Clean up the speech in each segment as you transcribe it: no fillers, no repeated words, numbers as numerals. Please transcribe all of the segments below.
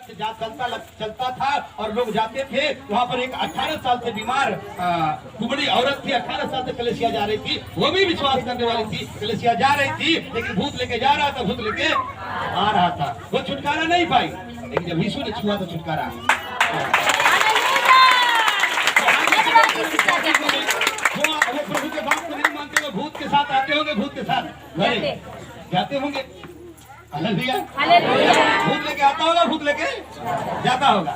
चलता था और लोग जाते थे वहाँ पर। एक 18 साल से बीमार कुबड़ी औरत थी, 18 साल से कलेसिया जा रही थी, वो भी विश्वास करने वाली थी, कलेसिया जा रही थी, लेकिन भूत लेके जा रहा था, भूत लेके आ रहा था, वो छुटकारा नहीं पाई। लेकिन जब यीशु ने छुआ तो छुटकारा। वो प्रभु के बात को नहीं मानते, वो भूत के साथ आते होंगे, भूत के साथ घरे जाते होंगे। हालेलुया। भूत लेके आता होगा, भूत लेके जाता होगा।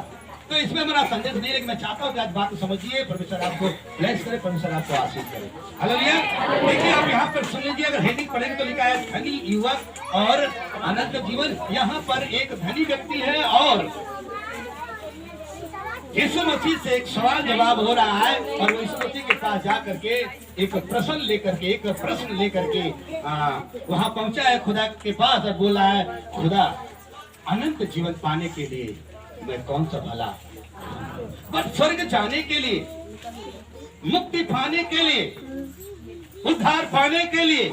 तो इसमें मेरा संदेश नहीं, लेकिन मैं चाहता हूँ कि आज बात को समझिए। परमेश्वर आपको ब्लेस करे, परमेश्वर आपको आशीष करे। हालेलुया। देखिए आप यहाँ पर सुन लीजिए, अगर हेडिंग पढ़ेंगे तो लिखा है धनी युवक और अनंत जीवन। यहाँ पर एक धनी व्यक्ति है और यीशु मसीह से एक सवाल जवाब हो रहा है, और वो यीशु मसीह के पास जा करके एक प्रश्न लेकर के वहां पहुंचा है खुदा के पास और बोला है, खुदा अनंत जीवन पाने के लिए मैं कौन सा भला, बस स्वर्ग जाने के लिए, मुक्ति पाने के लिए, उद्धार पाने के लिए,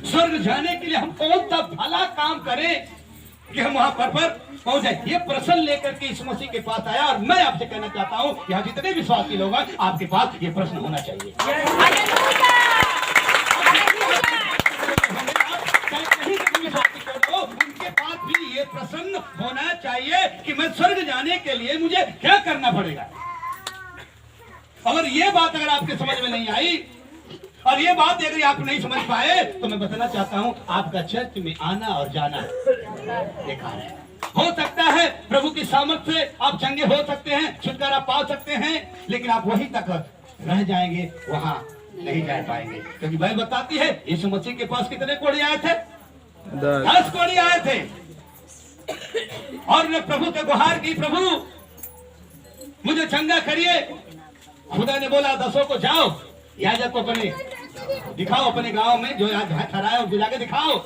स्वर्ग जाने के लिए हम कौन सा भला काम करें कि हम वहां पर पहुंच जाए। ये प्रश्न लेकर के इस मसीह के पास आया, और मैं आपसे कहना चाहता हूं, यहाँ जितने विश्वासी लोग हैं, आपके पास ये प्रश्न होना चाहिए। उनके पास भी ये प्रश्न होना चाहिए कि मैं स्वर्ग जाने के लिए मुझे क्या करना पड़ेगा। अगर ये बात अगर आपके समझ में नहीं आई और ये बात अगर आप नहीं समझ पाए, तो मैं बताना चाहता हूं, आपका चर्च में आना और जाना बेकार है। हो सकता है प्रभु की सामर्थ्य से आप चंगे हो सकते हैं, छुटकारा पा सकते हैं, लेकिन आप वहीं तक रह जाएंगे, वहां नहीं जा पाएंगे। क्योंकि बाइबल बताती है यीशु मसीह के पास कितने कोढ़ी आए थे? 10 कोढ़ी आए थे, और ने प्रभु से गुहार की, प्रभु मुझे चंगा करिए। खुदा ने बोला 10 को जाओ, याजक को अपने दिखाओ, अपने गांव में जो ठहरा है उसको जाके दिखाओ।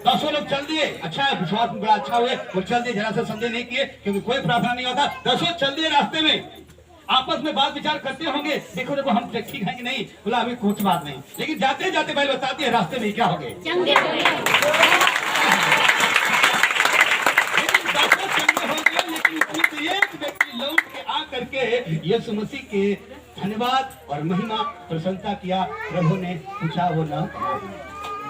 10 लोग चल दिए। अच्छा है, विश्वास बड़ा अच्छा हुए, वो चल दिए, जरा सा संदेह नहीं किए, क्योंकि कोई प्रार्थना नहीं होता। 10 चल दिए, रास्ते में आपस में बात विचार करते होंगे, देखो देखो हम ठीक है कि नहीं, बोला अभी कुछ बात नहीं, लेकिन जाते जाते भाई बताती है रास्ते में क्या हो गए, लेकिन एक व्यक्ति लौट के आ करके यीशु मसीह के धन्यवाद और महिमा प्रशंसा किया। प्रभु ने पूछा, वो न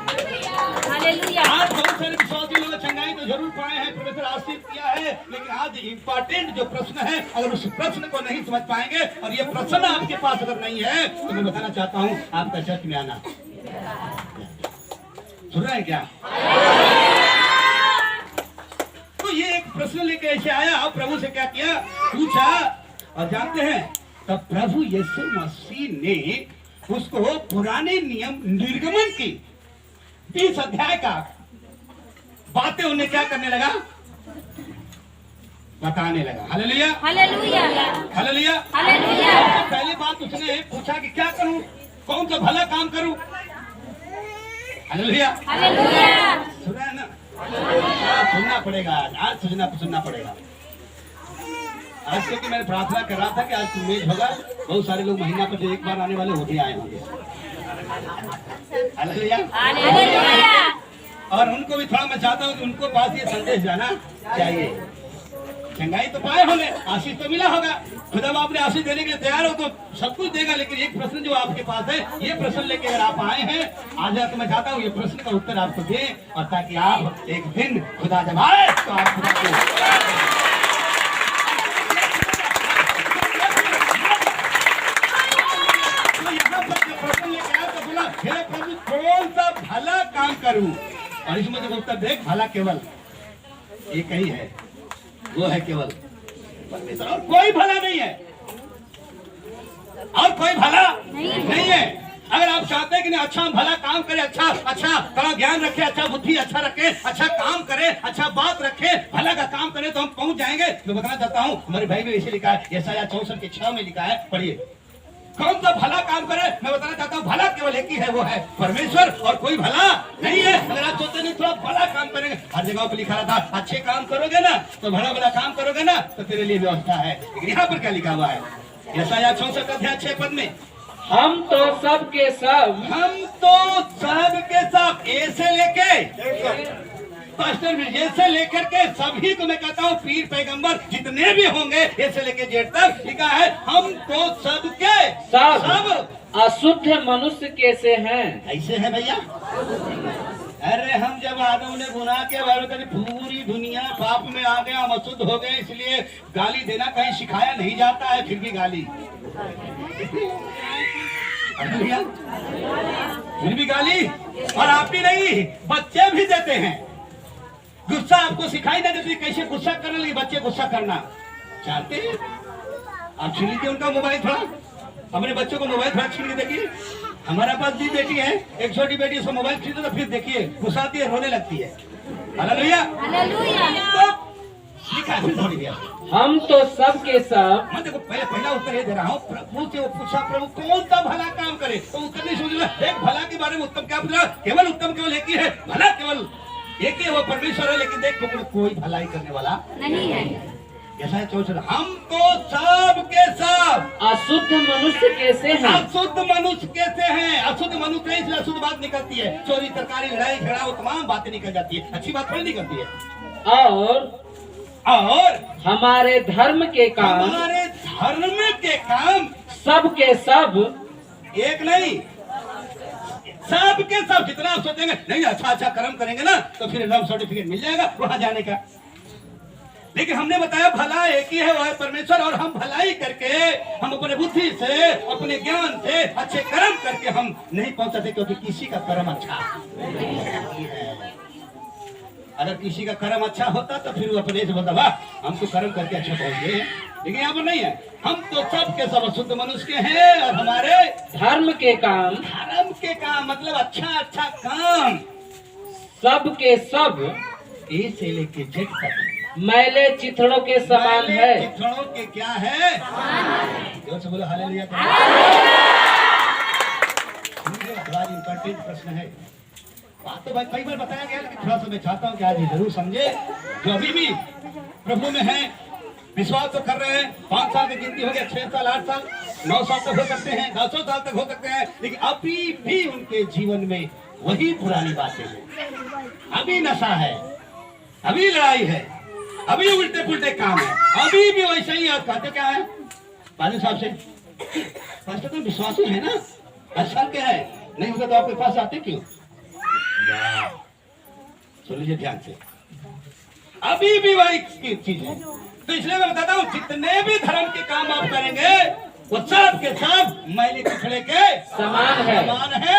आज बहुत सारे विश्वासी लोग चंगाई तो जरूर पाए हैं, परमेश्वर आशीष किया है, लेकिन आज इम्पोर्टेंट जो प्रश्न है, अगर उस प्रश्न को नहीं समझ पाएंगे और ये प्रश्न आपके पास अगर नहीं है, तो मैं बताना चाहता हूँ आपका चर्च में आना। सुन रहे हैं क्या? तो ये एक प्रश्न लेके ऐसे आया और प्रभु से क्या किया, पूछा, और जानते हैं तब प्रभु यीशु मसीह ने उसको पुराने नियम निर्गमन की 20 अध्याय का बातें उन्हें क्या करने लगा, बताने लगा। Hallelujah, hallelujah, hallelujah, hallelujah. पहली बात उसने पूछा कि क्या करूं, कौन सा भला काम करूं। Hallelujah, hallelujah. सुना है ना? सुनना पड़ेगा, आज सुनना पड़ेगा। आज क्योंकि मैंने प्रार्थना कर रहा था कि आज मेज होगा, बहुत सारे लोग महीना पर जो एक बार आने वाले वो भी आए होंगे। Hallelujah, hallelujah. और उनको भी थोड़ा मैं चाहता हूँ कि उनको पास ये संदेश जाना चाहिए। चंगाई तो पाए होंगे, आशीष तो मिला होगा, खुदा आपने आशीष देने के लिए तैयार हो तो सब कुछ देगा, लेकिन एक प्रश्न जो आपके पास है, ये प्रश्न लेके अगर आप आए हैं आज, तो मैं चाहता हूँ ये प्रश्न का उत्तर आपको दें, और ताकि आप एक दिन खुदा जब आए तो आप खुदा को कौन सा भला काम करूं, और इसमें जब उत्तर देख, भला केवल एक ही है, वो है केवल परमेश्वर, और कोई भला नहीं है, और कोई भला नहीं है। अगर आप चाहते हैं कि नहीं अच्छा भला काम करे, अच्छा थोड़ा ज्ञान रखे, अच्छा बुद्धि अच्छा रखे, अच्छा काम करे, अच्छा बात रखे, भला का काम करे, तो हम पहुंच जाएंगे। मैं बताना चाहता हूँ, हमारे भाई में ऐसे लिखा है, यशायाह 64:6 में लिखा है, पढ़िए, कौन सा भला काम करे। मैं बताना चाहता हूँ भला केवल एक ही है, वो है परमेश्वर, और कोई भला नहीं है। अगर आप सोचते नहीं थोड़ा भला काम करेंगे, हर जगह पर लिखा था अच्छे काम करोगे ना तो भला काम करोगे ना तो तेरे लिए व्यवस्था है, लेकिन यहाँ पर क्या लिखा हुआ है, यशायाह 64:6 में, हम तो सब के सब ऐसे लेके पास्टर विजय से लेकर के सभी को मैं कहता हूँ, पीर पैगंबर जितने भी होंगे ये से लेकर जेठ तक लिखा है, हम तो सबके सब अशुद्ध मनुष्य कैसे हैं। ऐसे है भैया। अरे हम जब आदम ने गुनाह के बारे में पूरी दुनिया पाप में आ गया, हम अशुद्ध हो गए, इसलिए गाली देना कहीं सिखाया नहीं जाता है, फिर भी गाली फिर भी गाली। और आप भी नहीं, बच्चे भी देते हैं। गुस्सा आपको सिखाई नहीं देती कैसे गुस्सा करने लगे बच्चे, गुस्सा करना चाहते हैं। आप छीन लीजिए उनका मोबाइल थोड़ा, अपने बच्चों को मोबाइल थोड़ा छीन के देखिए। हमारा पास भी बेटी है, एक छोटी बेटी, उसको मोबाइल छीन तो फिर देखिए गुस्साती है, रोने लगती है। Hallelujah hallelujah. लिखा है फिर थोड़ी देर, हम तो सब के सब। मैं देखो पहला उत्तर ये दे रहा हूँ, प्रभु से वो पूछा, प्रभु कौन सा भला काम करे, तो उत्तर नहीं सोच रहा। एक भला के बारे में उत्तम क्या पूछा, केवल उत्तम केवल एक ही है, भला केवल एक ही, वो परमेश्वर है। लेकिन देख कोई भलाई करने वाला नहीं है। ऐसा है चौथ, हम तो सब के सब अशुद्ध मनुष्य कैसे हैं। अशुद्ध मनुष्य कैसे हैं। अशुद्ध मनुष्य है, इसलिए अशुद्ध बात निकलती है, चोरी तरकारी लड़ाई झगड़ा वो तमाम बातें निकल जाती है, अच्छी बात थोड़ी निकलती है। और हमारे धर्म के काम, हमारे धर्म के काम सब के सब, एक नहीं सब के सब। जितना आप सोचेंगे नहीं अच्छा अच्छा कर्म करेंगे ना तो फिर लव सर्टिफिकेट मिल जाएगा वहां जाने का, लेकिन हमने बताया भला एक ही है, वह है परमेश्वर। और हम भलाई करके, हम अपने बुद्धि से, अपने ज्ञान से, अच्छे कर्म करके हम नहीं पहुंचते, क्योंकि किसी का कर्म अच्छा है। अगर किसी का कर्म अच्छा होता तो फिर वो अपने से बोलता वाह हम तो कर्म करके अच्छा पहुंच गए, लेकिन यहाँ पर नहीं है। हम तो सब के सब अशुद्ध मनुष्य के हैं, और हमारे धर्म के काम, धर्म के काम मतलब अच्छा अच्छा काम, सब के सब ए से लेके जेठ तक मैले चिथड़ों के समान है। चिथड़ों के क्या है, जोर से बोलो हालेलुया। बड़ा इम्पोर्टेंट प्रश्न है, बात तो भाई कई बार बताया गया, लेकिन थोड़ा सा मैं चाहता हूँ कि आज ये जरूर समझे, जो अभी भी प्रभु में है, विश्वास तो कर रहे हैं। 5 साल की गिनती हो गया, 6 साल 8 साल 9 साल तक हो सकते हैं, 10 साल तक हो सकते हैं, लेकिन अभी भी उनके जीवन में वही पुरानी बातें हैं। अभी नशा है, अभी लड़ाई है, अभी उल्टे पुल्टे काम है, अभी भी वैसे ही। आप कहते क्या है पानी साहब से, पास्टर तो विश्वास है ना, अच्छा क्या है, नहीं होगा तो आपके पास आते क्यों। सुन लीजिए ध्यान से, अभी भी वही चीज है। तो इसलिए मैं बताता हूँ, जितने भी धर्म के काम आप करेंगे वो सब के सब मैले चिथड़े के समान है।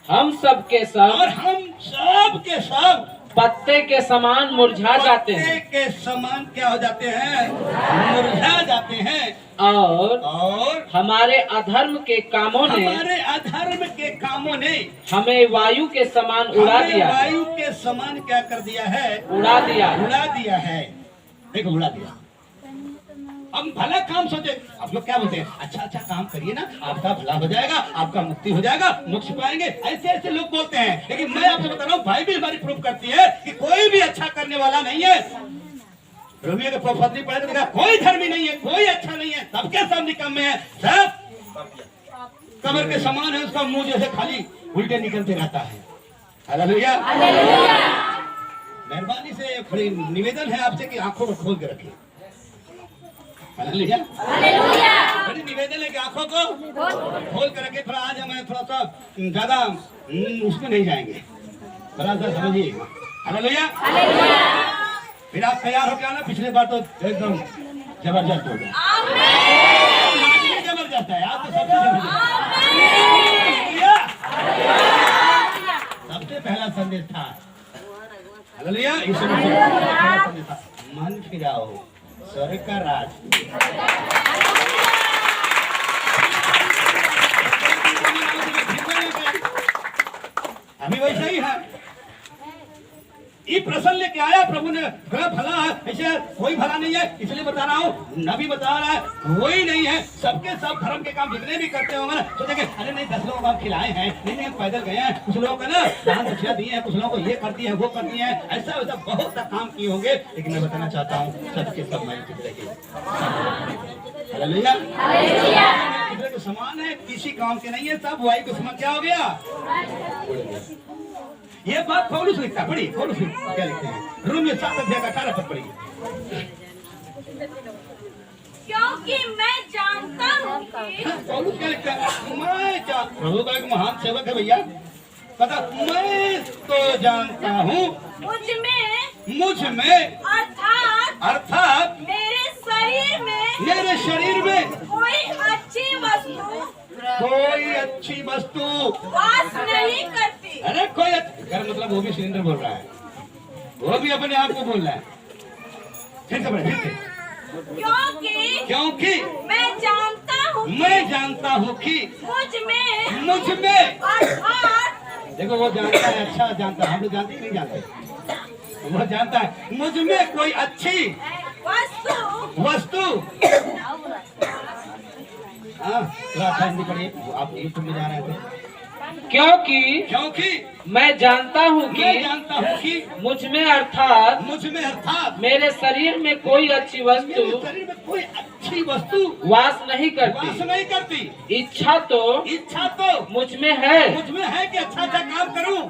हम सब के सब, और हम सब के सब पत्ते के समान मुरझा जाते हैं। पत्ते के समान क्या हो जाते हैं, मुरझा जाते हैं। और हमारे अधर्म के कामों ने, हमारे अधर्म के कामों ने हमें वायु के समान उड़ा दिया। वायु के समान क्या कर दिया है, उड़ा दिया है। देखो उड़ा दिया। हम भला काम सोचे, आप लोग क्या बोलते हैं, अच्छा अच्छा काम करिए ना, आपका भला हो जाएगा, आपका मुक्ति हो जाएगा, मोक्ष पाएंगे, ऐसे ऐसे लोग बोलते हैं। लेकिन मैं आपसे बता रहा हूँ, भाई भी हमारी प्रूफ करती है कि कोई भी अच्छा करने वाला नहीं है। रोमियो के पत्री पढ़े तो देखा, कोई धर्मी नहीं है, कोई अच्छा नहीं है, सबके सब निकम्मे हैं, सब कमर के समान है, उसका मुंह जैसे खाली उल्टे निकलते रहता है। हालेलुया। मेहरबानी से थोड़ी निवेदन है आपसे कि आंखों को खोल के रखिए। हालेलुया। बड़ी निवेदन है कि आंखों को खोल कर रखे। थोड़ा आज हमें थोड़ा सा ज्यादा उसमें नहीं जाएंगे, थोड़ा सा समझिए। हालेलुया। फिर आप तैयार हो गया ना, पिछले बार तो एकदम जबरदस्त हो गया, जबरदस्त है, आप तो सबसे पहला संदेश था। हालेलुया। मन फिराओ, स्वर्ग का राज। अभी वैसा ही है। ये प्रश्न लेके आया प्रभु ने, भला है ऐसे, कोई भला नहीं है, इसलिए बता रहा हूँ, नबी बता रहा है कोई नहीं है। सबके सब धर्म के काम जितने भी करते होंगे ना, सोचेंगे अरे नहीं 10 लोगों को हम खिलाए हैं, नहीं हम पैदल गए हैं, कुछ लोगों को ना दान दक्षिणा दिए हैं, कुछ लोगों को ये कर दिए हैं, वो कर दिए हैं, ऐसा वैसा बहुत सा काम किए होंगे। लेकिन मैं बताना चाहता हूँ, सबके सब मैं हालेलुया के समान है, किसी काम के नहीं है, सब वायु के समान क्या हो गया। ये बात पौलुस लिखता, पढ़िए पौलुस क्या लिखते हैं? रोमियो 7 अध्याय का 18 पद पढ़िए। क्योंकि मैं जानता हूँ कि पौलुस क्या लिखता है? प्रभु का एक महान सेवक है भैया, पता मैं तो जानता हूँ मुझ में अर्थात मेरे शरीर में कोई अच्छी वस्तु वास नहीं करती। अरे कोई मतलब वो भी सिलेंडर बोल रहा है, वो भी अपने आप को बोल रहा है। फिर से फिर से। क्योंकि मैं जानता हूँ कि मुझ में देखो वो जानता है, अच्छा जानता है, हम लोग जानते नहीं जानते, वो जानता है मुझ में कोई अच्छी वस्तु हाँ पढ़िए, आप यूट्यूब में जा रहे थे। क्योंकि मैं जानता हूँ कि मुझ में अर्थात मेरे शरीर में कोई अच्छी वस्तु वास नहीं करती। इच्छा तो मुझ में है कि अच्छा काम करूं,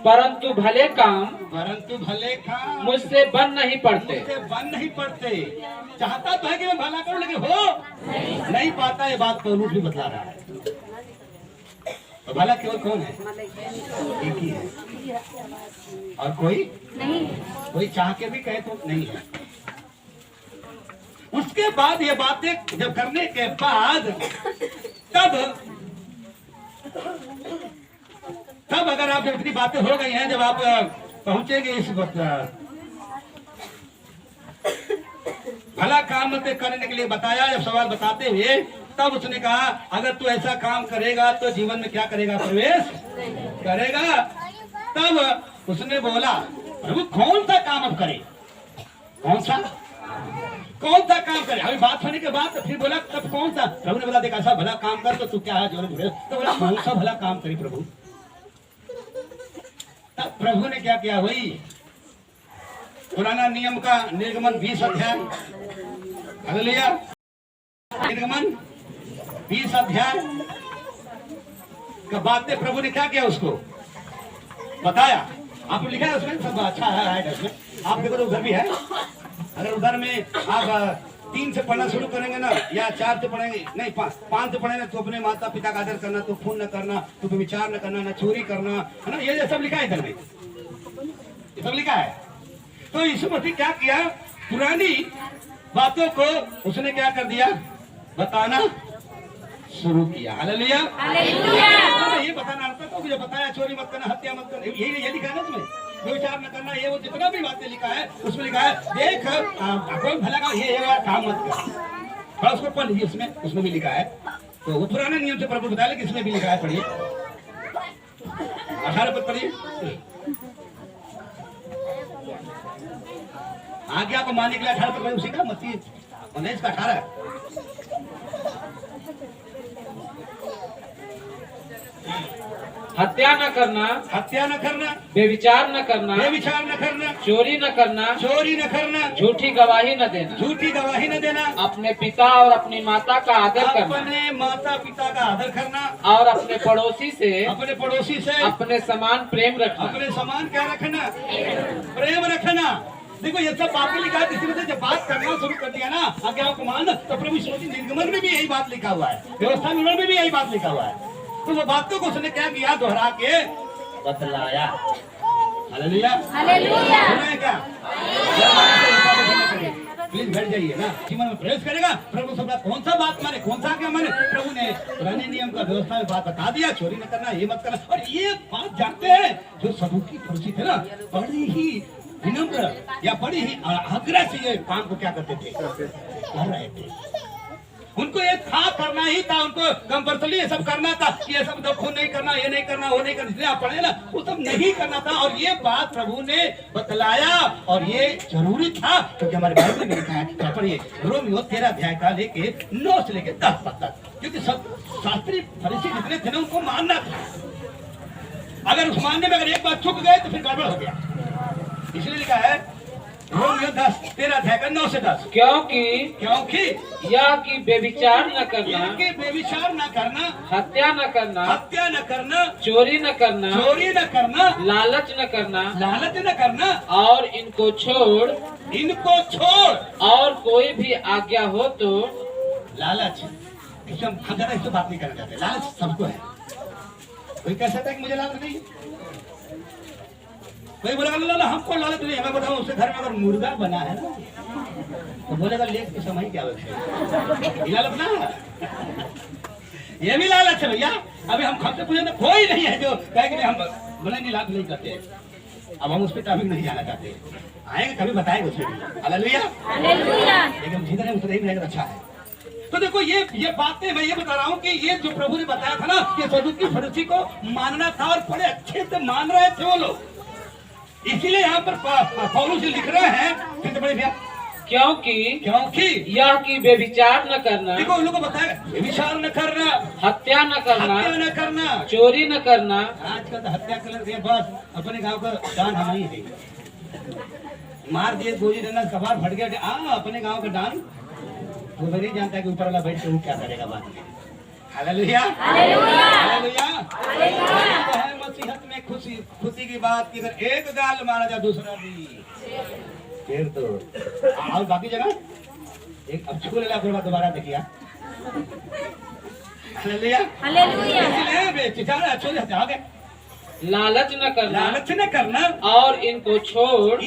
परंतु भले काम मुझसे बन नहीं पड़ते। चाहता तो है कि मैं भला करूं, लेकिन हो नहीं पाता। ये बात पौलुस भी बता रहा है। तो भला केवल कौन है? एक ही है, और कोई चाह के भी कहे तो नहीं है। उसके बाद ये बातें जब करने के बाद तब अगर आप इतनी बातें हो गई हैं, जब आप पहुंचेंगे इस वक्त भला काम करने के लिए बताया, जब सवाल बताते हुए तब उसने कहा अगर तू ऐसा काम करेगा तो जीवन में क्या करेगा? प्रवेश करेगा। तब उसने बोला प्रभु कौन सा काम अब करे? कौन सा काम करे? अभी बात होने के बाद फिर बोला तब कौन सा? प्रभु ने बोला देख ऐसा भला काम कर, तो तू क्या है? तो बोला कौन सा भला काम करे प्रभु? तब प्रभु ने क्या किया? वही पुराना नियम का निर्गमन 20 अध्याय, हालेलुया, निर्गमन 20 अध्याय का बातें प्रभु ने क्या किया? उसको बताया। आपको लिखा है उसमें, सब अच्छा है उसमें। आप देखो तो उधर भी है। अगर उधर में आप 3 से पढ़ना शुरू करेंगे ना, या 4 से पढ़ेंगे, नहीं 5 से पढ़ेंगे, तो अपने माता पिता का आदर करना, तो खून न करना, तो विचार न करना, न चोरी करना, है ना, ये सब लिखा है इधर में, ये सब लिखा है। तो यीशु मसीह क्या किया? पुरानी बातों को उसने क्या कर दिया? बताना शुरू किया। हालेलुया, ये बताना तो मुझे बताया चोरी मत करना, हत्या मत करना, ये लिखा है ना उसमें, विचार न करना, ये वो जितना भी बातें लिखा है उसमें लिखा है देख कोई भला का ये काम मत कर। थोड़ा उसको पढ़ लीजिए, उसमें भी लिखा है। तो वो पुराने नियम से प्रभु बताया कि इसमें भी लिखा है, पढ़िए 18 पद पढ़िए। आज्ञा को मानने के लिए 18 पद उसी का मसीह 19 का 18 हत्या न करना, व्यभिचार न करना, चोरी न करना, झूठी गवाही न देना, अपने पिता और अपनी माता का आदर करना, और अपने पड़ोसी से अपने समान प्रेम रखना, प्रेम रखना। देखो ये सब बातें लिखा है। इसी वजह से जब बात करना शुरू कर दिया ना आज्ञाओं को मानना, तो प्रभु यीशु मसीह निर्गमन में भी यही बात लिखा हुआ है, व्यवस्था निर्गमन में भी यही बात लिखा हुआ है। तो वो बातों को उसने क्या किया? दोहरा के बतलाया। हालेलुया, सुना है क्या? प्लीज बैठ जाइए ना। जीवन में प्रवेश करेगा प्रभु सब कौन सा बात माने, कौन सा क्या माने? प्रभु ने पुराने नियम का व्यवस्था में बात बता दिया, चोरी न करना, ये मत करना। और ये बात जानते हैं जो सदुकी फरीसी थे ना, बड़ी ही विनम्र या बड़ी ही आग्रह से ये काम को क्या करते थे? कर रहे थे। उनको ये था, करना ही था, उनको कंपल्सरी ये सब करना था। ये सब तो खून नहीं करना, ये नहीं करना, वो नहीं करना, इसलिए आप पढ़े ना, वो सब नहीं करना था। और ये बात प्रभु ने बतलाया और ये जरूरी था, क्योंकि हमारे बाइबल में लिखा है। पढ़िए रोमियो 13 अध्याय का लेके 9 से लेके 10 पद तक, क्योंकि सब शास्त्री फरीसी जितने थे ना उनको मानना था। अगर उस मानने में अगर एक बार चुक गए तो फिर गड़बड़ हो गया। इसलिए लिखा है रोमियो 10 13 अध्याय का 9 से 10। क्योंकि यह कि बेविचार न करना, इनके बेविचार न करना, हत्या न करना, हत्या न करना, चोरी न करना, चोरी न करना, लालच न करना, लालच न करना, और इनको छोड़ और कोई भी आज्ञा हो तो लालच। हम ज्यादा इससे बात नहीं करना चाहते। लालच सबको है। कोई कह सकता है कि मुझे लालच नहीं है? कोई बोलेगा ला हमको लालच नहीं है। मैं बताऊं, उसके घर में अगर मुर्गा बना है ना तो बोलेगा लेट के समय क्या ये लालच ना है। ये भी लालच है भैया। अभी हम हमसे पूछे तो कोई नहीं है जो कहे कि हम बोले नहीं लालच नहीं करते। अब हम उस पर टॉपिक नहीं जाना चाहते। आएंगे कभी बताएंगे उसमें। Hallelujah hallelujah. लेकिन जिधर है उधर ही रहेगा अच्छा है। तो देखो ये बातें मैं ये बता रहा हूँ कि ये जो प्रभु ने बताया था ना कि सदुकी फरीसी को मानना था और बड़े अच्छे से मान रहे थे वो लोग। इसीलिए यहाँ पर पौलुस जी लिख रहे हैं कितने बड़े भैया, क्योंकि यह कि बेविचार न करना, देखो उन लोगों को बताया बेविचार न करना, हत्या न करना, चोरी न करना। आजकल तो हत्या कर दिया बस अपने गांव का दान हम ही है। मार दिए गोली डंडा कबार फट गया अपने गांव का दान। वो नहीं जानता कि ऊपर वाला बैठ के वो क्या करेगा बाद में। Hallelujah hallelujah hallelujah. है मसीहत में खुशी की बात कि अगर एक गाल मारा जाए दूसरा भी फिर तो और बाकी जगह एक अब छू लेला दोबारा देखिए। Hallelujah hallelujah. इसलिए बेचारा छोड़ आगे लालच न करना, और इनको छोड़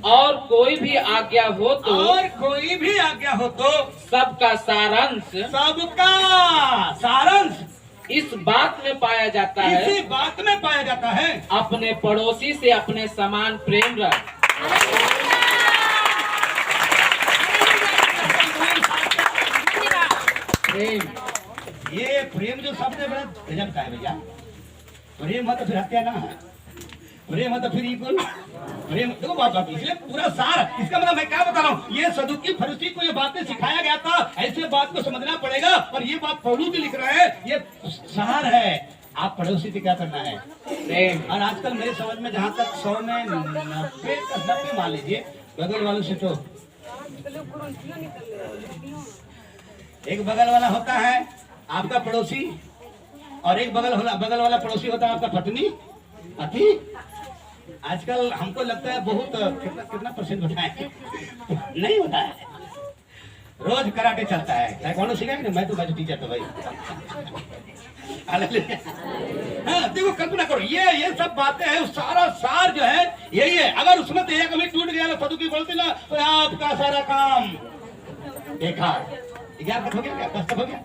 और कोई भी आज्ञा हो तो सबका सारांश इस बात में पाया जाता है अपने पड़ोसी से अपने समान प्रेम रख। ये प्रेम जो सबसे बड़ा गजब का है भैया। प्रेम है तो फिर हत्या ना है, प्रेम है तो फिर इक्वल प्रेम। देखो बात इसलिए पूरा सार इसका मतलब मैं क्या बता रहा हूँ, ये सदुकी फरीसी को ये बातें सिखाया गया था। ऐसे बात को समझना पड़ेगा। और ये बात पौलुस जी लिख रहे हैं, ये सार है। आप पड़ोसी से क्या करना है प्रेम। और आजकल मेरे समझ में जहाँ तक 100 में 90 मान लीजिए बगल वालों से तो एक बगल वाला होता है आपका पड़ोसी और एक बगल वाला पड़ोसी होता है आपका पत्नी पति। आजकल हमको लगता है बहुत कितना परसेंट उठाए नहीं होता है। रोज कराटे चलता है। ताइक्वांडो सीखा कि मैं तो टीचर तो भाई। हाँ देखो कल्पना करो ये सब बातें हैं। सारा सार जो है यही है। अगर उसमें तो कभी टूट गया ना सदुकी बोलते ना तो आपका सारा काम देखा 11 तक हो गया क्या 10 तक हो गया।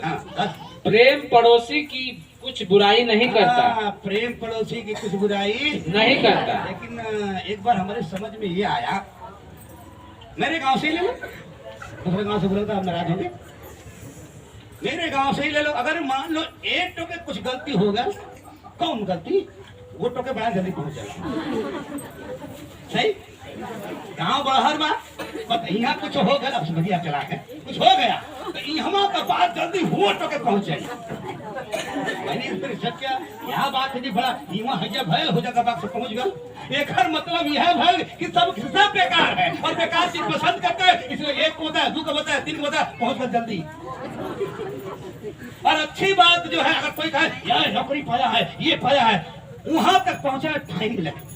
हाँ 10। प्रेम पड़ोसी की कुछ बुराई नहीं करता। प्रेम पड़ोसी की कुछ बुराई नहीं करता। लेकिन एक बार हमारे समझ में ये आया, मेरे गांव से ही ले लो, दूसरे गांव से बोला था आप नाराज होंगे। मेरे गांव से ही ले लो। अगर मान लो एक टोके कुछ गलती होगा, कौन गलती वो टोके बड़ा जल्दी पहुंच जाएगा। सही गांव बाहर बा यहाँ कुछ हो गया अब बढ़िया चला है कुछ हो गया तो यहाँ का बात जल्दी हुआ टोके पहुंच जाएगी। मैंने इस पर शक किया यहाँ बात है बड़ा यहाँ हजा भयल हो जाएगा बात से पहुंच गया। एक मतलब यह भयल कि सब बेकार है और बेकार चीज पसंद करते हैं। इसलिए एक को होता है 2 को होता है 3 को होता है पहुंच कर जल्दी। और अच्छी बात जो है अगर कोई कहे यार नौकरी पाया है ये पाया है वहां तक पहुंचा टाइम लगे।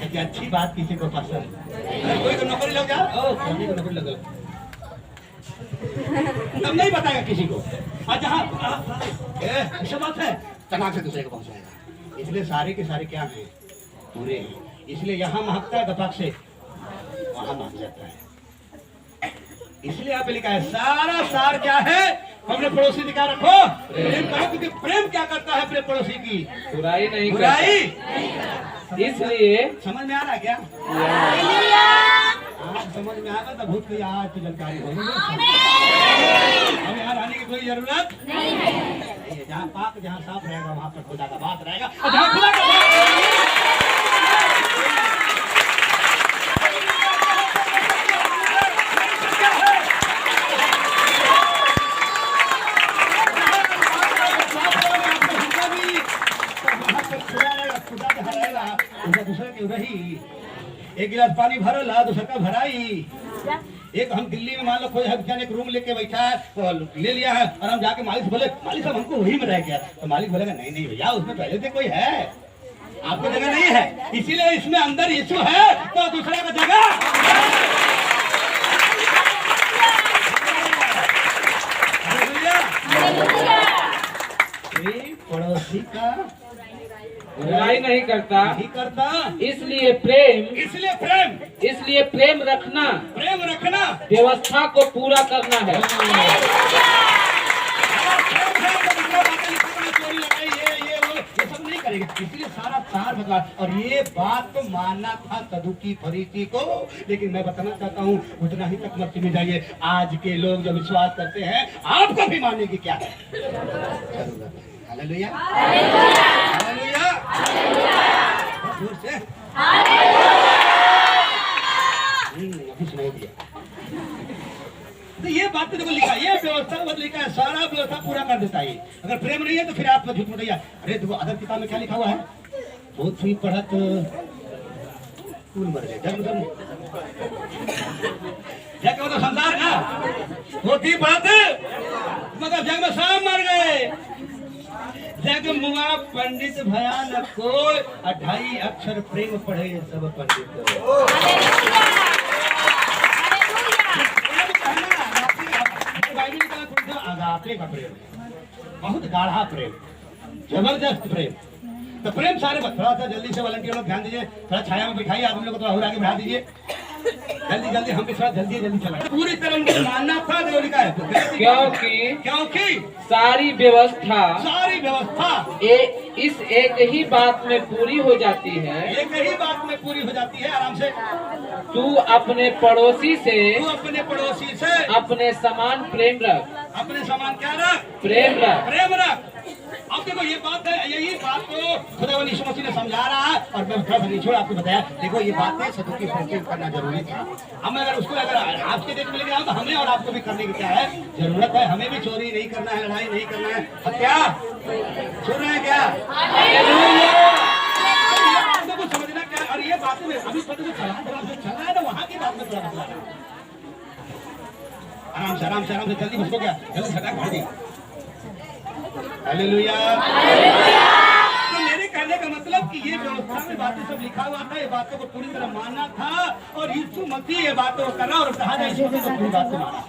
अच्छी बात किसी को पसंद कोई को नौकरी लग जाए को नौकरी लग तब नहीं बताएगा किसी को। और जहाँ ऐसा बात है तनाव से दूसरे को पहुंचाएगा। इसलिए सारे के सारे क्या हैं पूरे हैं। इसलिए यहाँ महकता है गपाक से वहां महक जाता है। इसलिए यहाँ पे लिखा है सारा सार क्या है अपने पड़ोसी दिखा रखो प्रेम करो क्योंकि प्रेम क्या करता है अपने पड़ोसी की बुराई नहीं बुराई। इसलिए समझ में आ रहा क्या आज समझ में आएगा तो बहुत कोई आज की जानकारी होगी। हमें यहाँ आने की कोई जरूरत नहीं है। जहाँ पाक जहाँ साफ रहेगा वहाँ पर खुदा का बात रहेगा और जहाँ खुदा का दूसरे के रही एक गिलास पानी भरल है, दूसरा का भराई। एक हम दिल्ली में मान लो कोई है एक रूम लेके बैठा है और ले लिया है, और हम जाके मालिक बोले मालिक साहब हमको वही में रह गया, तो मालिक बोलेगा नहीं नहीं भैया उसमें पहले से कोई है, आपको जगह नहीं है, इसीलिए इसमें अंदर यीशु है तो दूसरे का जगह। पड़ोसी का बुराई नहीं करता, इसलिए प्रेम रखना व्यवस्था को पूरा करना है। इसलिए सारा तार बता, और ये बात तो मानना था सदुकी फरीसी को, लेकिन मैं बताना चाहता हूँ उतना ही तक मत समझ जाइए। आज के लोग जब विश्वास करते हैं आपको भी मानने की क्या है। हालेलुया, हालेलुया, जोर से अभी सुनाई दिया। तो ये बात तो देखो लिखा, ये व्यवस्था मत लिखा है, सारा व्यवस्था पूरा कर देता है। अगर प्रेम नहीं है तो फिर आप झूठ मत भैया। अरे देखो अदर किताब में क्या लिखा हुआ है, बहुत ही पढ़त मर गए जग तो संसार का होती बात मगर जग में सब मर गए। जग मुआ पंडित भयानक कोई 28 अक्षर प्रेम पढ़े सब पंडित। अगापे का प्रेम, बहुत गाढ़ा प्रेम, जबरदस्त प्रेम। तो प्रेम सारे थोड़ा सा जल्दी से वॉलंटियर लोग ध्यान दीजिए, थोड़ा छाया में बिठाइए, आप लोग को थोड़ा और आगे बढ़ा दीजिए, जल्दी जल्दी हम भी थोड़ा जल्दी चला। पूरी तरह उनको मानना था देवली का है, क्योंकि सारी व्यवस्था इस एक ही बात में पूरी हो जाती है, एक ही बात में पूरी हो जाती है। आराम से तू अपने पड़ोसी से अपने समान प्रेम रख, अपने समान क्या रख, प्रेम रख। अब देखो ये बात है, यही बात को खुदावंद यीशु मसीह ने समझा रहा है, और मैं थोड़ा सा निचोड़ आपको बताया। देखो ये बातें सदुकी फरीसी करना जरूरी था। हम अगर उसको अगर आज के डेट में लेके आओ तो हमें और आपको भी करने की क्या है जरूरत है। हमें भी चोरी नहीं करना है, लड़ाई नहीं करना है, हत्या सुन रहे हैं क्या, आपको समझना क्या। और ये बातें में अभी पता चला है ना, वहाँ की बात में थोड़ा बदला। आराम से जल्दी बस हो गया, जल्दी सटा कर दी। हालेलुया। तो मेरे कहने का मतलब कि ये व्यवस्था में बातें सब लिखा हुआ था, ये बातों को पूरी तरह मानना था, और यीशु मसीह ये बातों को करना, और कहा जाए यीशु मसीह पूरी बात को माना।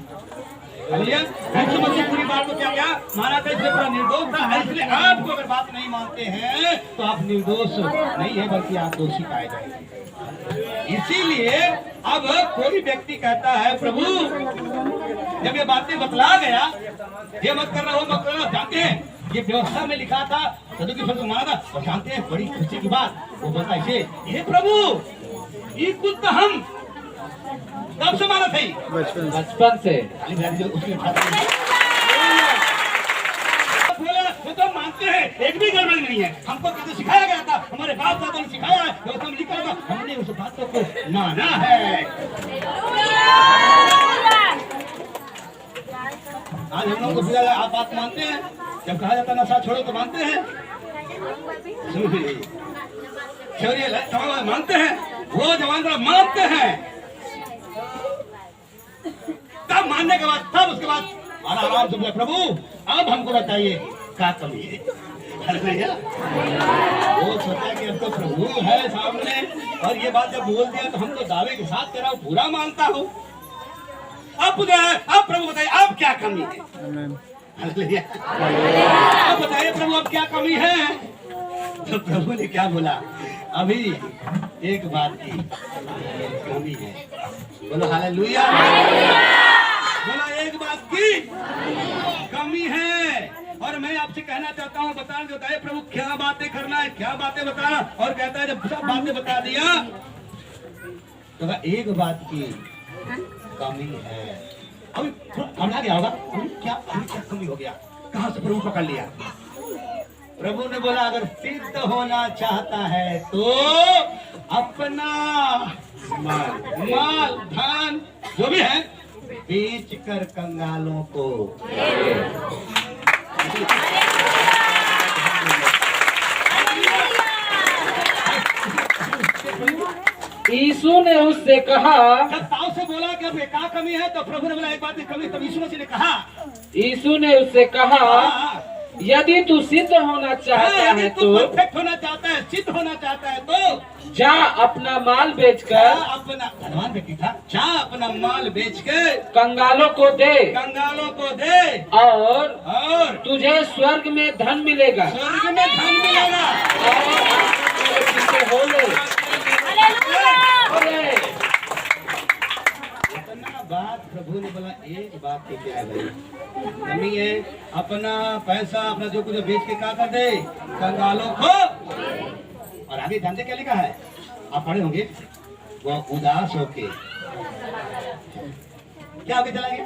यीशु मसीह पूरी बात को क्या माना था, इसलिए पूरा निर्दोष था। इसलिए आपको अगर बात नहीं मानते हैं तो आप निर्दोष नहीं है, बल्कि आप दोषी पाए जाएंगे। इसीलिए अब कोई व्यक्ति कहता है प्रभु जब ये बातें बतला गया, ये मत करना वो मत करना, जानते हैं ये व्यवस्था में लिखा था, सदुकी फरीसी माना था, और जानते हैं बड़ी खुशी की बात वो बोलता है हे प्रभु ये कुछ तो हम कब से माना था, बचपन से। वो तो मानते हैं, एक भी गड़बड़ी नहीं है, हमको कैसे सिखाया गया था, हमारे बाप दादा ने सिखाया है, व्यवस्था में लिखा था, हमने उस बातों को माना है। आज हम लोग को आप बात मानते हैं, जब कहा जाता नशा छोड़ो तो मानते हैं, मानते हैं, वो जवान मानते हैं। तब मानने के बाद तब उसके बाद आराम से प्रभु अब हमको बताइए क्या कमी है। वो सोचा कि अब तो प्रभु है सामने, और ये बात जब बोल दिया तो हम तो दावे के साथ तेरा पूरा मानता हूँ। अब प्रभु बताइए अब क्या कमी है, अब बताइए प्रभु अब क्या कमी है। तो प्रभु ने क्या बोला, अभी एक बात की कमी है। बोलो हालेलुया, बोला एक बात की कमी है, और मैं आपसे कहना चाहता हूँ बताने देता है प्रभु क्या बातें करना है, क्या बातें बताना, और कहता है जब सब बातें बता दिया तो एक बात की कमी है। अभी घबरा गया होगा, क्या कमी हो गया, कहाँ से प्रभु पकड़ लिया। प्रभु ने बोला अगर सिद्ध होना चाहता है तो अपना माल धन जो भी है बेच कर कंगालों को यीशु ने उससे कहा, जब ताऊ से बोला कि अब क्या कमी है, तो प्रभु ने बोला एक बात की कमी। तब यीशु मसीह ने कहा, यीशु ने उससे कहा, यदि तू सिद्ध होना चाहता है तो परफेक्ट होना चाहता है, सिद्ध होना चाहता है तो जा अपना माल बेचकर, अपना धनवान व्यक्ति था, जा अपना माल बेच के कंगालों को दे, कंगालों को दे, और तुझे स्वर्ग में धन मिलेगा, स्वर्ग में धन मिलेगा, और पीछे हो ले। इतना बात प्रभु ने बोला, एक बात की क्या है भाई, कमी है, अपना पैसा अपना जो कुछ बेच के क्या कर दे, कंगालों को। और आगे जानते क्या लिखा है, आप पढ़े होंगे, वो उदास होके, क्या आगे चला गया,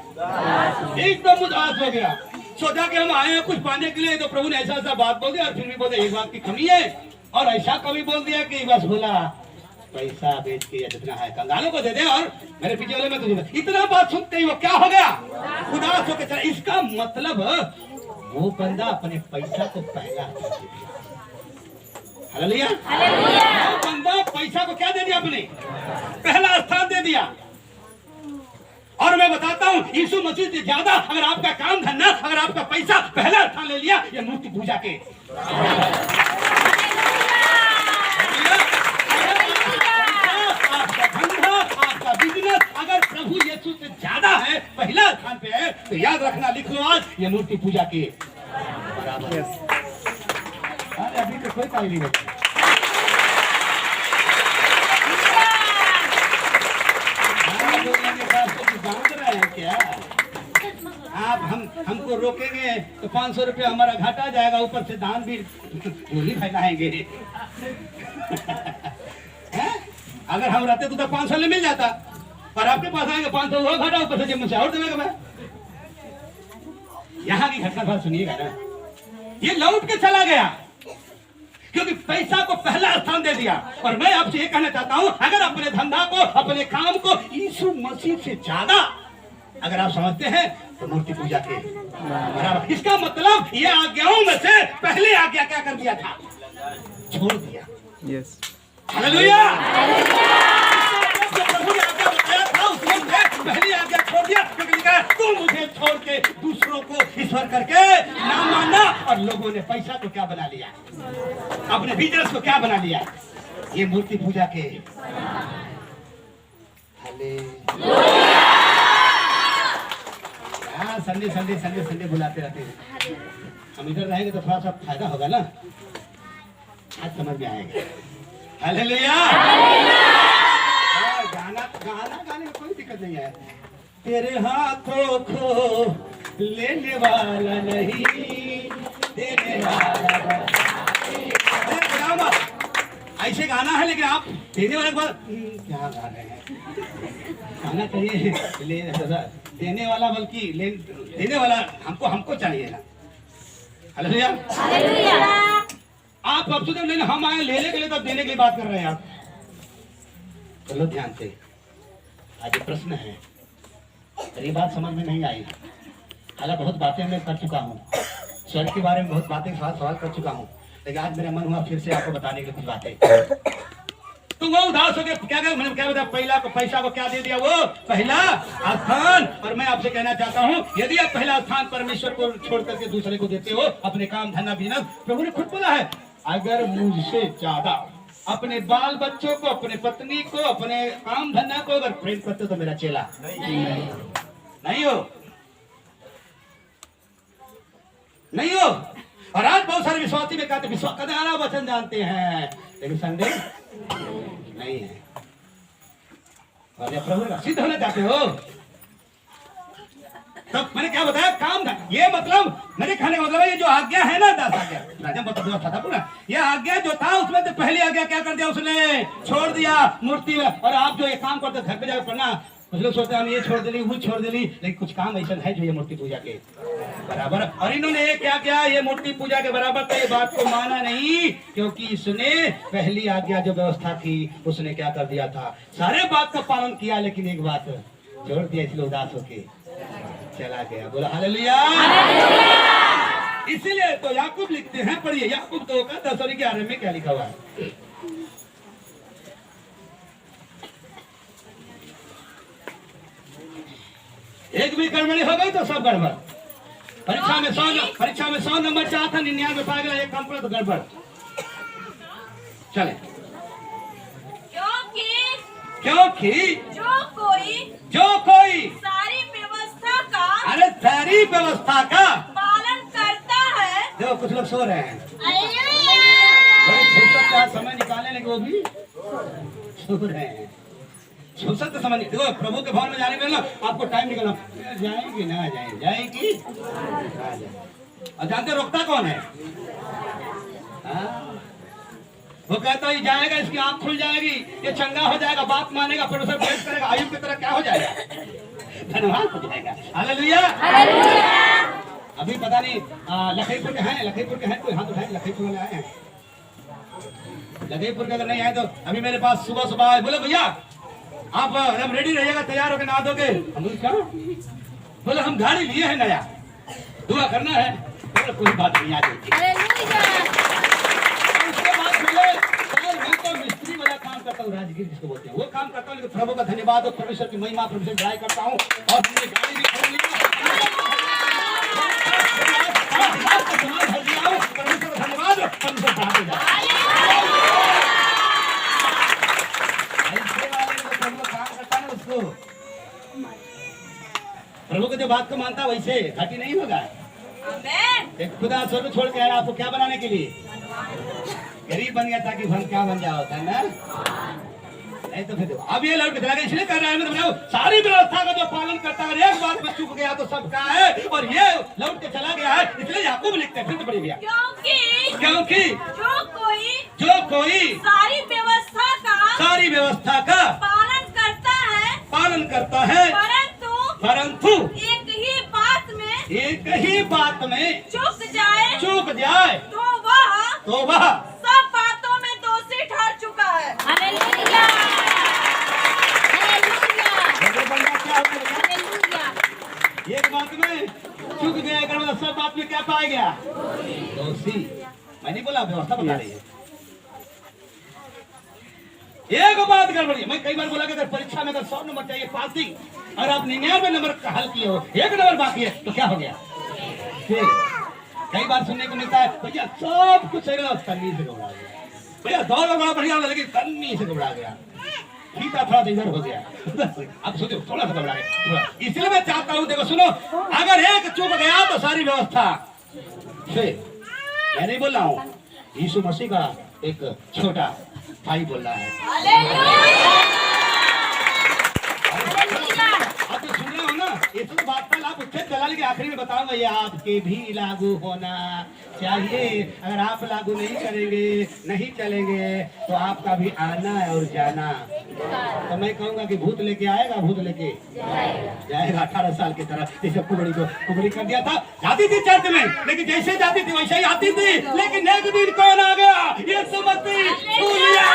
एकदम उदास हो गया। सोचा कि हम आए हैं कुछ पाने के लिए, तो प्रभु ने ऐसा ऐसा बात बोल दिया, और फिर भी बोले एक बात की कमी है, और ऐसा कभी बोल दिया कि बस बोला पैसा बेच के या जितना है कंगालों को दे दे, और मेरे पीछे वाले में तुझे। इतना बात सुनते ही वो क्या हो गया, उदास होकर चला। इसका मतलब वो बंदा अपने पैसा को पहला हालेलुया, वो बंदा पैसा को क्या दे दिया, अपने पहला स्थान दे दिया। और मैं बताता हूँ, यीशु मसीह से ज्यादा अगर आपका काम धंधा, अगर आपका पैसा पहला स्थान ले लिया, ये मूर्ति पूजा के, आपका बिजनेस अगर प्रभु यीशु से ज्यादा है, पहला स्थान पे है, तो याद रखना, लिख लो आज, ये मूर्ति पूजा के बराबर है। अरे अभी तो कोई ताली नहीं बची। जान रहे हैं क्या आप, हमको रोकेंगे तो 500 रुपया हमारा घाटा जाएगा, ऊपर से दान भी नहीं फैलाएंगे। अगर हम रहते तो 500 ले मिल जाता, और आपके पास आएंगे 500 वो घाटा, ऊपर से जेब में से और देगा। मैं यहाँ की घटना बात सुनिएगा ना, ये लौट के चला गया क्योंकि पैसा को पहला स्थान दे दिया। और मैं आपसे ये कहना चाहता हूं, अगर अपने धंधा को, अपने काम को यीशु मसीह से ज्यादा अगर आप समझते हैं, तो मूर्ति पूजा के बराबर। इसका मतलब ये आज्ञाओं में से पहले आज्ञा क्या कर दिया था, छोड़ दिया। Yes, hallelujah. प्रभु ने आज्ञा बताया था, उसने पहली आज्ञा छोड़ दिया, क्योंकि लिखा है, तू मुझे छोड़ के दूसरों को ईश्वर करके ना मानना। और लोगों ने पैसा को क्या बना लिया, अपने बिजनेस को क्या बना लिया, ये मूर्ति पूजा के। हाँ, संडे संडे संडे संडे बुलाते रहते हैं। हम इधर रहेंगे तो थोड़ा सा फायदा होगा ना, आज समझ में आएगा। हालेलुया। गाना गाना गाने में कोई दिक्कत नहीं है। तेरे हाथों को लेने वाला नहीं, देने वाला। ऐसे गाना है, लेकिन आप देने वाले के बाद क्या गा रहे हैं, गाना चाहिए देने वाला, बल्कि देने वाला हमको चाहिए ना। हालेलुया। आप अब तो लेने, हम आए लेने के लिए, तो देने के लिए बात कर रहे हैं आप। चलो ध्यान से, आज ये प्रश्न है, ये बात समझ में नहीं आई। हालांकि बहुत बातें मैं कर चुका हूँ, स्वर्ग के बारे में बहुत बातें सवाल कर चुका हूँ, लेकिन आज मेरा मन हुआ फिर से आपको बताने के कुछ बातें। तो वो उदास हो गया, मैंने क्या बताया, पैसा को क्या दे दिया, वो पहला स्थान। और मैं आपसे कहना चाहता हूँ, यदि आप पहला स्थान परमेश्वर को छोड़ करके दूसरे को देते हो, अपने काम धंधा बिजनेस, प्रभु ने खुद बोला है, अगर मुझसे ज्यादा अपने बाल बच्चों को, अपने पत्नी को, अपने काम धंधा को अगर प्रेम करते हो, तो मेरा चेला नहीं नहीं हो। और आज बहुत सारे विश्वासी में कहते, विश्वास करने वाला वचन जानते हैं, लेकिन संदेह नहीं है। और जब प्रभु का सिद्ध होना चाहते हो, तब मैंने क्या बताया, काम था। ये मतलब मेरे कहने का मतलब है, ये जो आज्ञा है ना, 10 आज्ञा, राजा व्यवस्था था पूरा, ये आज्ञा जो था, उसमें तो पहली आज्ञा क्या कर दिया, उसने छोड़ दिया मूर्ति में। और आप जो ये काम करते, घर पे जाकर पढ़ना, कुछ लोग सोचते हैं हम ये छोड़ दिली, वो छोड़ दिली, लेकिन कुछ काम ऐसा है जो ये मूर्ति पूजा के बराबर। और इन्होंने ये क्या किया, ये मूर्ति पूजा के बराबर, तो ये बात को माना नहीं, क्योंकि इसने पहली आज्ञा जो व्यवस्था थी, उसने क्या कर दिया था, सारे बात का पालन किया, लेकिन एक बात छोड़ दिया, इसलिए उदास होके चला गया। बोला हालेलुया। इसीलिए तो याकूब लिखते हैं, पढ़िए याकूब 2:10-11 में क्या लिखा हुआ है। एक भी गड़बड़ी हो गई तो सब गड़बड़। परीक्षा में 100 नंबर चाहता था, 99 पा गया, एक काम करो तो गड़बड़। चले। क्योंकि जो कोई सारी व्यवस्था का अरे सारी व्यवस्था का पालन करता है। देखो कुछ लोग सो रहे हैं, बड़े फुर्सत का समय निकालने लगे, वो भी सो रहे हैं। फुर्सत का समय देखो, प्रभु के भवन में जाने में ना आपको टाइम निकालना, जाएगी ना जाएगी। और जानते रोकता कौन है? हाँ? वो कहता ही जाएगा, इसकी आंख खुल जाएगी, ये चंगा हो जाएगा, बात मानेगा, प्रोफेसर भेंट करेगा, आयुब की तरह क्या हो जाएगा? धन्यवाद हो जाएगा। हालेलुया। अभी पता नहीं लखीमपुर के हैं कोई हाथ उठाए? लखीमपुर वाले आए हैं? लखीमपुर के अगर नहीं आए तो अभी मेरे पास सुबह आए, बोले भैया आप हम रेडी रहिएगा, तैयार होकर नहा दोगे? हम क्या बोले, हम गाड़ी लिए हैं नया, दुआ करना है। बोले कोई बात नहीं, आ जाएगी। मैं तो मिस्त्री वाला काम करता हूँ, राजगीर जिसको बोलते हैं, वो काम करता हूँ, लेकिन प्रभु का धन्यवाद हो, परमेश्वर की महिमा, परमेश्वर ड्राई करता हूँ और हमने गाड़ी भी खरीद ली, सामान भर दिया हूँ। परमेश्वर का धन्यवाद, परमेश्वर बढ़ाते जाए। ऐसे वाले जो प्रभु काम करता है उसको, प्रभु को जो बात को मानता वैसे घाटी नहीं होगा। एक खुदा स्वर्ग छोड़ के आया आपको क्या बनाने के लिए? गरीब बन गया ताकि हम क्या बन जाओ, था ना? नहीं तो फिर अब ये लौट के चला गया, इसलिए कर रहा है मैं तो सारी व्यवस्था का जो पालन करता है, एक बात में चूक गया तो सबका है, और ये लौट के चला गया है, इसलिए याकूब लिखते हैं, फिर तो पड़ी गया। क्योंकि जो कोई सारी व्यवस्था का पालन करता है, परंतु एक ही बात में चूक जाए तो वह सब बातों में दोषी ठहर चुका है। हालेलुया। एक बात में चूक गया, अगर मतलब सब बात में क्या पाया गया? दोषी। मैं नहीं बोला, व्यवस्था बता रही है। एक बात गड़बड़ी, मैं कई बार बोला कि अगर परीक्षा में अगर 100 नंबर चाहिए पासिंग, और आप 99 नंबर का हल किए हो, 1 नंबर बाकी है, तो क्या हो गया? फिर कई बार सुनने को मिलता है, भैया सब कुछ सही रहा, तन्नी से घबरा गया, भैया दौड़ बड़ा बढ़िया लेकिन तन्नी से घबरा गया, फीता थोड़ा इधर हो गया। अब सोचो थोड़ा सा घबरा गया। इसलिए मैं चाहता हूँ, देखो सुनो, अगर एक चूक गया तो सारी व्यवस्था से, मैं नहीं बोल रहा हूँ, यीशु मसीह का एक छोटा भाई बोल रहा है। आप तो सुन रहे हो ना, ये तो बात कल आप उच्चेद दलाल के आखिरी में बताऊंगा, ये आपके भी लागू होना चाहिए। अगर आप लागू नहीं करेंगे, नहीं चलेंगे, तो आपका भी आना है और जाना। तो मैं कहूंगा कि भूत लेके आएगा, भूत लेके जाएगा 18 साल की तरह। जैसे कुबड़ी कर दिया था, जाती थी चर्च में, लेकिन जैसे जाती थी वैसे ही आती थी, लेकिन एक दिन कौन आ गया? ये समझती छू लिया।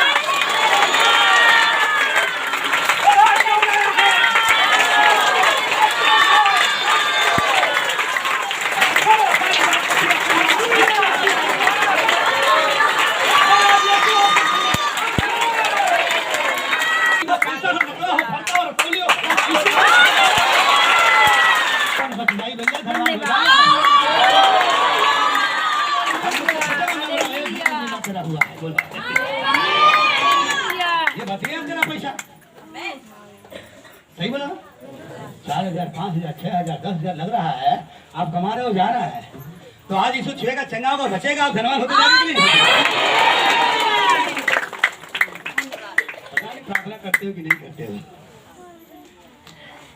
सही बोला? 4,000, 5,000, 6,000, 10,000 लग रहा है, आप कमा रहे हो, जा रहा है, तो आज इसको छुएगा, चंगा होगा, बचेगा, आप धनवान होते जाएंगे कि नहीं? पता नहीं प्रार्थना करते हो कि नहीं करते हो?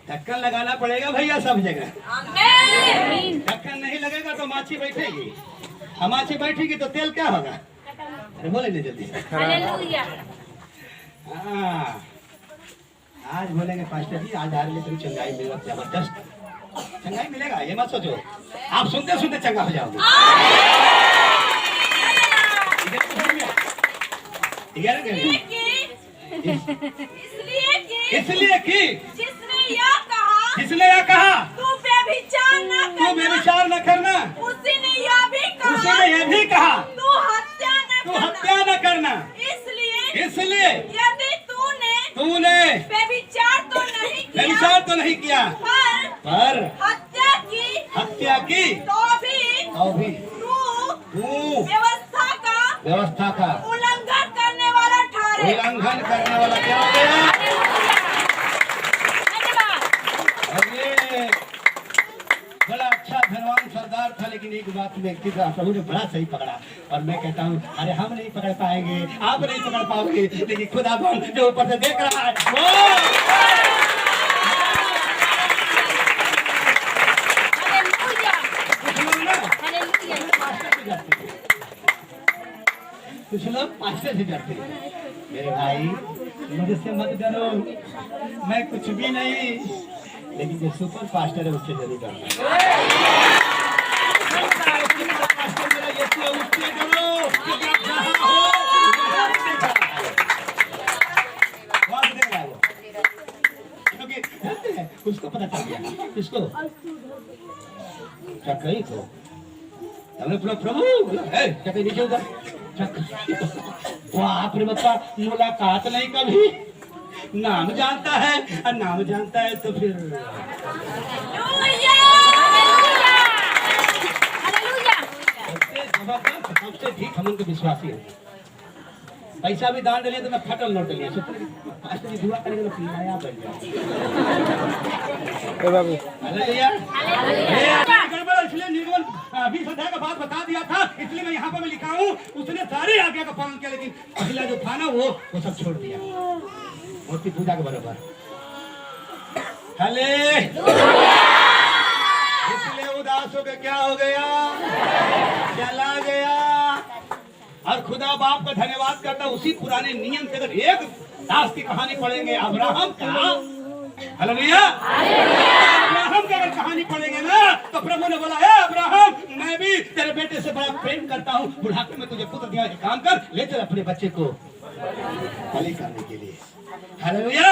ढक्कन लगाना पड़ेगा भैया सब जगह। ढक्कन नहीं लगेगा तो माछी बैठेगी, और माछी बैठेगी तो तेल क्या होगा? अरे बोले नहीं जल्दी। हाँ, आज बोलेंगे पास्टर जी, आज हार लेकर चंगाई मिलेगा, जबरदस्त चंगाई मिलेगा, ये मत सोचो, आप सुनते सुनते चंगा हो जाओगे। इसलिए कि जिसने यह कहा तू व्यभिचार न करना, उसी ने यह भी कहा तू हत्या न करना। इसलिए यदि तूने व्यभिचार तो नहीं किया, हत्या की तो भी तू व्यवस्था का उल्लंघन करने वाला ठहरे। उल्लंघन करने वाला क्या हो गया? अरे बड़ा अच्छा धनवान सरदार था, लेकिन एक बात व्यक्ति का प्रभु ने बड़ा सही पकड़ा। और मैं कहता हूँ अरे हम नहीं पकड़ पाएंगे, आप नहीं पकड़ पाओगे, लेकिन खुदा कौन जो ऊपर से देख रहा है कुछ लोग पास्टर से डरते हैं। मेरे भाई मुझसे मत डरो, मैं कुछ भी नहीं, लेकिन जो सुपर पास्टर है उससे जरूर डरना। उसको पता चल गया, किसको? चकई को। हमने प्रभु चकई नीचे उधर। बाप रे बच्चा, मुलाकात नहीं कभी, नाम जानता है, और नाम जानता है तो फिर सबसे ठीक हम उनके विश्वासी हैं। पैसा भी दान दिले तो मैं फटल नोट लिया दुआ करेंगे तो पीना बन निर्मल 20 अध्याय का बात बता दिया था, इसलिए मैं यहाँ पर मैं लिखा हूँ। उसने सारी आज्ञा का पालन किया, लेकिन पहला जो था ना वो सब छोड़ दिया मूर्ति पूजा के बराबर। हले इसलिए उदास होकर क्या हो गया? चला गया। और खुदा बाप का धन्यवाद करता, उसी पुराने नियम से अगर एक दास की कहानी पढ़ेंगे अब्राहम का, हालेलुया, अब्राहम की अगर कहानी पढ़ेंगे ना तो प्रभु ने बोला है अब्राहम, मैं भी तेरे बेटे से बड़ा प्रेम करता हूँ, बुढ़ापे में तुझे पुत्र दिया, काम कर, ले चल अपने बच्चे को बलि करने के लिए। हालेलुया।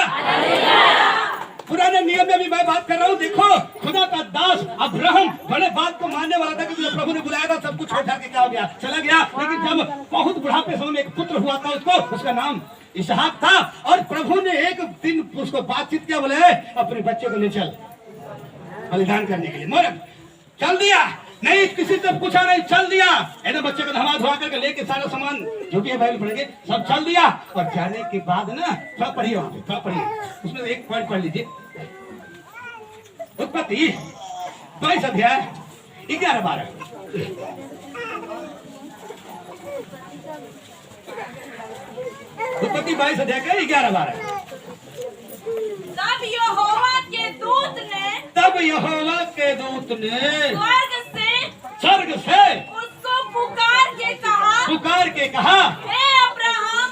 पुराने नियम में भी मैं बात कर रहा हूँ। देखो खुदा का दास अब्राहम बड़े बात को मानने वाला था कि जो प्रभु ने बुलाया था सब कुछ छोड़ के क्या हो गया? चला गया। लेकिन जब बहुत बुढ़ापे समय में एक पुत्र हुआ था उसको, उसका नाम इसहाक था, और प्रभु ने एक दिन उसको बातचीत किया, बोले अपने बच्चे को ले चल बलिदान करने के लिए। मोर चल दिया, नहीं किसी से पूछा नहीं, चल दिया। एकदम बच्चे को नहा धोआ करके लेके सारा सामान जो भी बैल पड़ेंगे सब चल दिया। और जाने के बाद ना थोड़ा पढ़िए, वहां पे थोड़ा पढ़िए, उसमें एक पॉइंट पढ़ लीजिए। उत्पत्ति 22 अध्याय 11-12। उत्पत्ति 22 अध्याय का 11-12। तब यहोवा के दूत ने स्वर्ग से उसको पुकार के कहा, हे अब्राहम।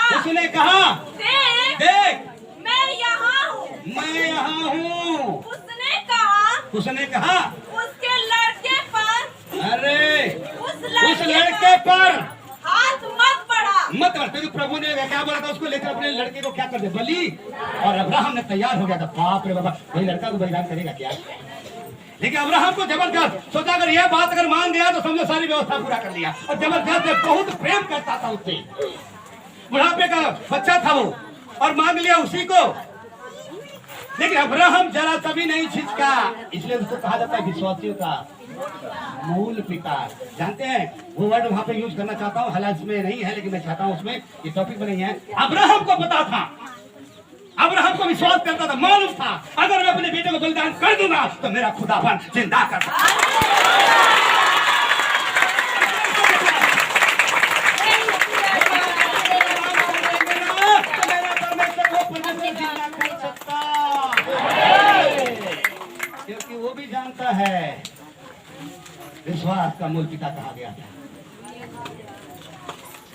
उसने कहा देख मैं यहाँ हूँ। उसने कहा उसके लड़के पर, अरे उस लड़के पर हाथ मत बढ़ा। क्योंकि प्रभु ने क्या बोला था उसको लेकर अपने लड़के को क्या कर दे? बलि। और अब्राहम ने तैयार हो गया था, बाप रे बाबा, वही लड़का तो बलिदान करेगा क्या? लेकिन अब्राहम को जबरदस्त सोचा, अगर यह बात अगर मान गया तो समझो सारी व्यवस्था पूरा कर लिया। और जबरदस्त बहुत प्रेम करता था उससे, बुढ़ापे का बच्चा था वो, और मांग लिया उसी को। लेकिन अब्राहम जरा तभी नहीं छिचका, इसलिए उसको कहा जाता है विश्वासियों का मूल पिता। जानते हैं वो वर्ड वहां पे यूज करना चाहता हूँ, हालांकि इसमें नहीं है, लेकिन मैं चाहता हूँ उसमें ये टॉपिक में नहीं है। अब्राहम को पता था, अब्राहम को विश्वास करता था, मालूम था अगर मैं अपने बेटे को बलिदान कर दूंगा तो मेरा खुदावन जिंदा कर। क्योंकि वो भी जानता है विश्वास का मूल पिता कहा गया था।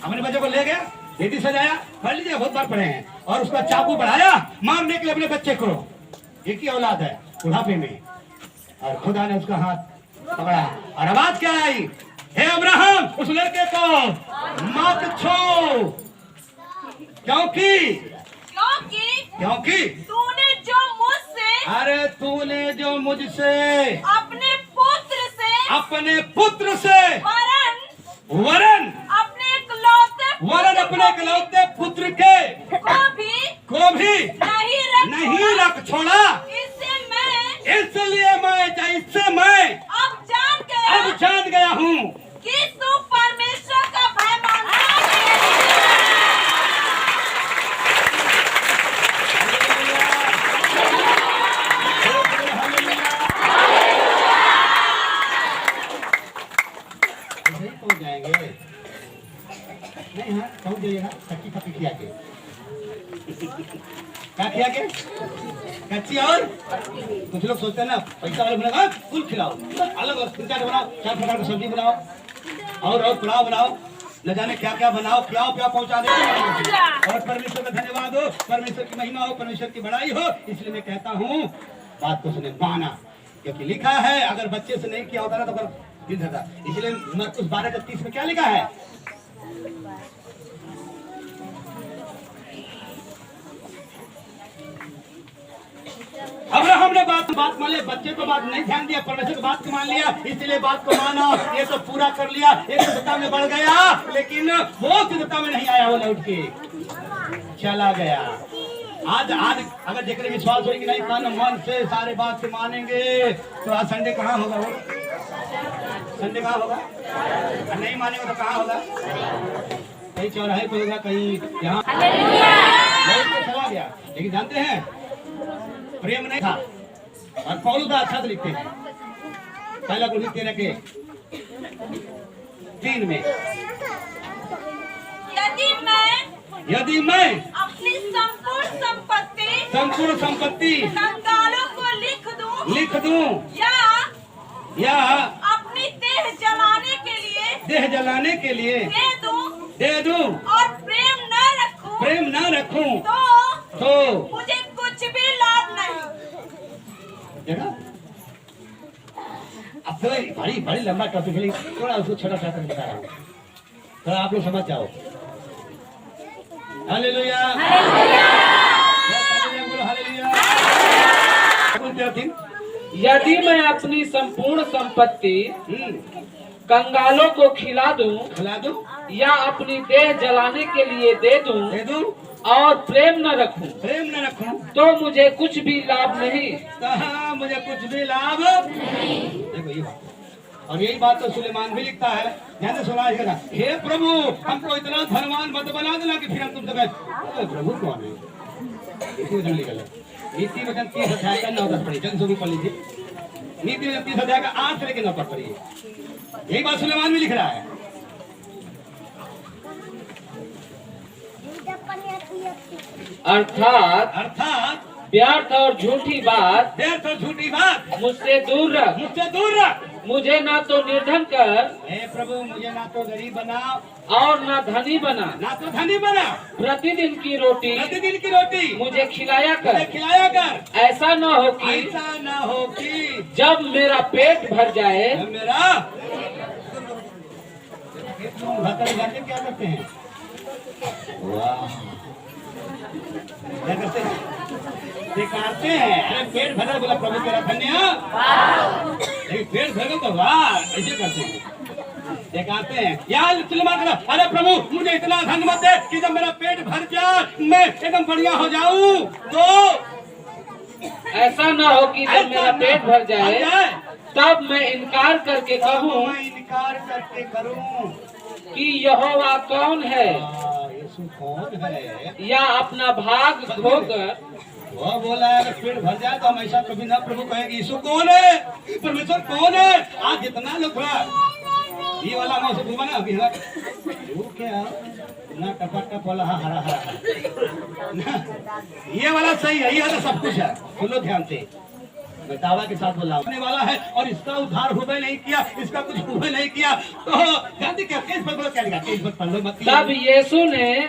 अपने बच्चे को ले गया, बेटी सजाया, पढ़ लीजिए, बहुत बार पढ़े हैं, और उसका चाकू बढ़ाया मारने के लिए अपने बच्चे को। एक ही औलाद है बुढ़ापे में, और खुदा ने उसका हाथ पकड़ा और आवाज क्या आई? हे अब्राहम, उस लड़के को मत छोड़, क्योंकि तूने जो मुझसे अपने पुत्र से वरन अपने इकलौते पुत्र को भी नहीं क्या किया के कच्ची और कुछ लोग सोचते हैं ना पैसा वाले बनाओ फूल खिलाओ, अलग अलग तीन चार बनाओ, 4 प्रकार की सब्जी बनाओ और पुलाव बनाओ, न जाने क्या क्या बनाओ, क्या पहुंचा दे। और परमेश्वर का धन्यवाद हो, परमेश्वर की महिमा हो, परमेश्वर की बड़ाई हो। इसलिए मैं कहता हूँ बात को सुने माना, क्योंकि लिखा है अगर बच्चे से नहीं किया होता ना तो फिर दिन था। इसलिए मरकुस 12:30 में क्या लिखा है? अब्राहम ने बात मान लिया, बच्चे को बात नहीं ध्यान दिया, परमेश्वर की बात को मान लिया, इसलिए बात को माना, ये तो पूरा कर लिया, एक सिद्धता में बढ़ गया, लेकिन वो सिद्धता में नहीं आया, वो लौट के चला गया। आज अगर जेकरे विश्वास होगी नहीं तन मन से सारे बात से मानेंगे तो आज संडे कहाँ होगा? वो संडे कहाँ होगा? नहीं मानेंगे तो कहाँ होगा? कहीं चौराहे पे होगा, कहीं यहाँ चला गया। लेकिन जानते हैं प्रेम नहीं था। और पौलुस अच्छा से लिखते हैं, पहला कुल 13:3 में, यदि मैं अपनी संपूर्ण संपत्ति कंगालों को लिख दूं या अपनी देह जलाने के लिए दे दूं और प्रेम न रखूं तो मुझे कुछ भी लाभ नहीं। देखा? अब तो बड़ी लंबा टॉपिक है, थोड़ा उसको छोटा छोटा बता रहा हूँ, थोड़ा आप लोग समझ जाओ। हालेलुया, यदि मैं अपनी संपूर्ण संपत्ति कंगालों को खिला दूं या अपनी देह जलाने के लिए दे दूं और प्रेम न रखूं तो मुझे कुछ भी लाभ नहीं। कहा मुझे कुछ भी लाभ नहीं। देखो ये बात, और यही बात तो सुलेमान भी लिखता है, ध्यान से सुना। हे प्रभु हमको इतना धनवान मत बना देना कि फिर हम तुमसे कहें प्रभु कौन है। इसी वचन लिखा है, नीति वचन 30 अध्याय का 9-10 पढ़िए, जन भी पढ़ लीजिए। नीति वचन 30 अध्याय का 8 से लेकर 9 तक पढ़िए। यही बात सुलेमान भी लिख रहा है। अर्थात व्यर्थ और झूठी बात मुझसे दूर रख, मुझे ना तो निर्धन कर, हे प्रभु मुझे ना तो गरीब बना और ना धनी बना, प्रतिदिन की रोटी मुझे खिलाया कर। ऐसा न हो कि जब मेरा पेट भर जाए क्या करते हैं? क्या करते हैं? दिखाते हैं। अरे पेट भरा बोला प्रभु तेरा धन्यवाद, लेकिन पेट भरे तो वाह ऐसे करते हैं, दिखाते हैं। यार अरे प्रभु मुझे इतना धन मत दे कि जब मेरा पेट भर जाए मैं एकदम बढ़िया हो जाऊं। तो ऐसा ना हो कि जब मेरा पेट भर जाए तब मैं इनकार करके करूं कि यहोवा कौन है, यीशु कौन है, या अपना भाग खोकर। वो बोला है अगर पेट भर जाए तो हम ऐसा कभी ना प्रभु कहेंगे यीशु कौन है, परमेश्वर कौन है। आज जितना लोग ये वाला मौसम बना अभी क्या ना टपा वाला हरा ये वाला सही है, ये वाला सब कुछ है। सुनो ध्यान से, मैं दावा के साथ बोला होने वाला है और इसका उद्धार हुए नहीं किया, इसका कुछ हुए नहीं किया तो गांधी क्या केस पर क्या लिखा? केस पर पढ़ लो मत। तब यीशु ने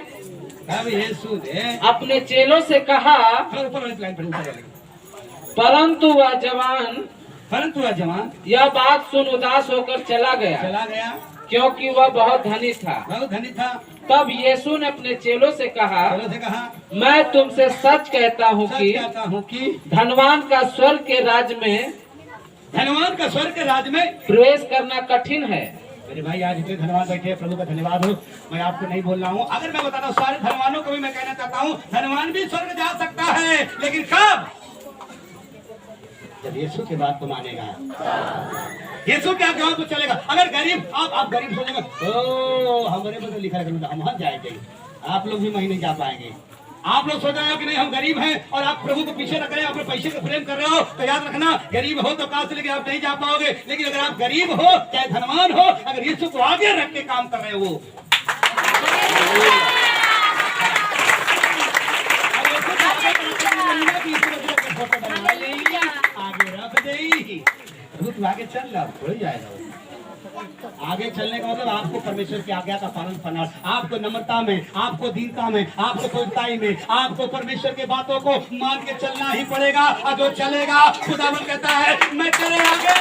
अपने चेलों से कहा, परंतु वह जवान यह बात सुन उदास होकर चला गया क्योंकि वह बहुत धनी था। तब यीशु ने अपने चेलों से कहा मैं तुमसे सच कहता हूँ कि धनवान का स्वर्ग के राज्य में प्रवेश करना कठिन है। मेरे भाई आज इतने धन्यवाद बैठे हैं, प्रभु का धन्यवाद हो। मैं आपको नहीं बोल रहा हूँ, अगर मैं बता रहा हूँ सारे धनवानों को भी मैं कहना चाहता हूँ धनवान भी स्वर्ग जा सकता है, लेकिन कब? जब यीशु की बात को मानेगा, यीशु के आज्ञाओं को चलेगा। अगर गरीब आप गरीब सोचेगा तो हमारे में तो लिखा है हम वहां जाएंगे, आप लोग भी वहीं नहीं जा पाएंगे। आप लोग सोच रहे हो कि नहीं हम गरीब हैं और आप प्रभु को पीछे रख रहे हो, अपने पैसे को प्रेम कर रहे हो, तो याद रखना गरीब हो तो काश लेके आप नहीं जा पाओगे। लेकिन अगर आप गरीब हो चाहे धनवान हो, अगर यीशु को आगे रख के काम कर रहे हो तू आगे चल रहा थोड़ा जाएगा वो। आगे चलने का मतलब आपको परमेश्वर की आज्ञा का पालन करना, आपको नम्रता में, आपको दीनता में, आपको कोताही में, आपको परमेश्वर के बातों को मान के चलना ही पड़ेगा। और जो चलेगा खुदावन कहता है मैं तेरे आगे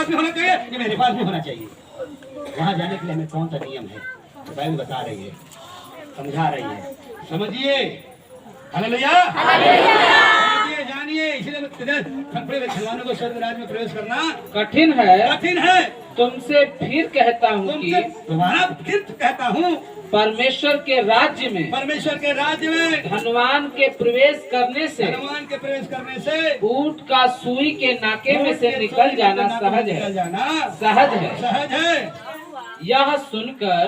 भी होना चाहिए, ये मेरे पास भी होना चाहिए। वहां जाने के लिए हमें कौन सा नियम है तो बाइबल बता रही है, समझा रही है, समझिए। हालेलुया, समझिए, जानिए। इसलिए खिलवानों को स्वर्गराज में प्रवेश करना कठिन है, कठिन है। तुमसे फिर कहता हूँ कि तुम्हारा फिर कहता हूँ परमेश्वर के राज्य में, परमेश्वर के राज्य में धनवान के प्रवेश करने से, धनवान के प्रवेश करने से ऊंट का सुई के नाके में से निकल जाना सहज है, सहज है, सहज है। यह सुनकर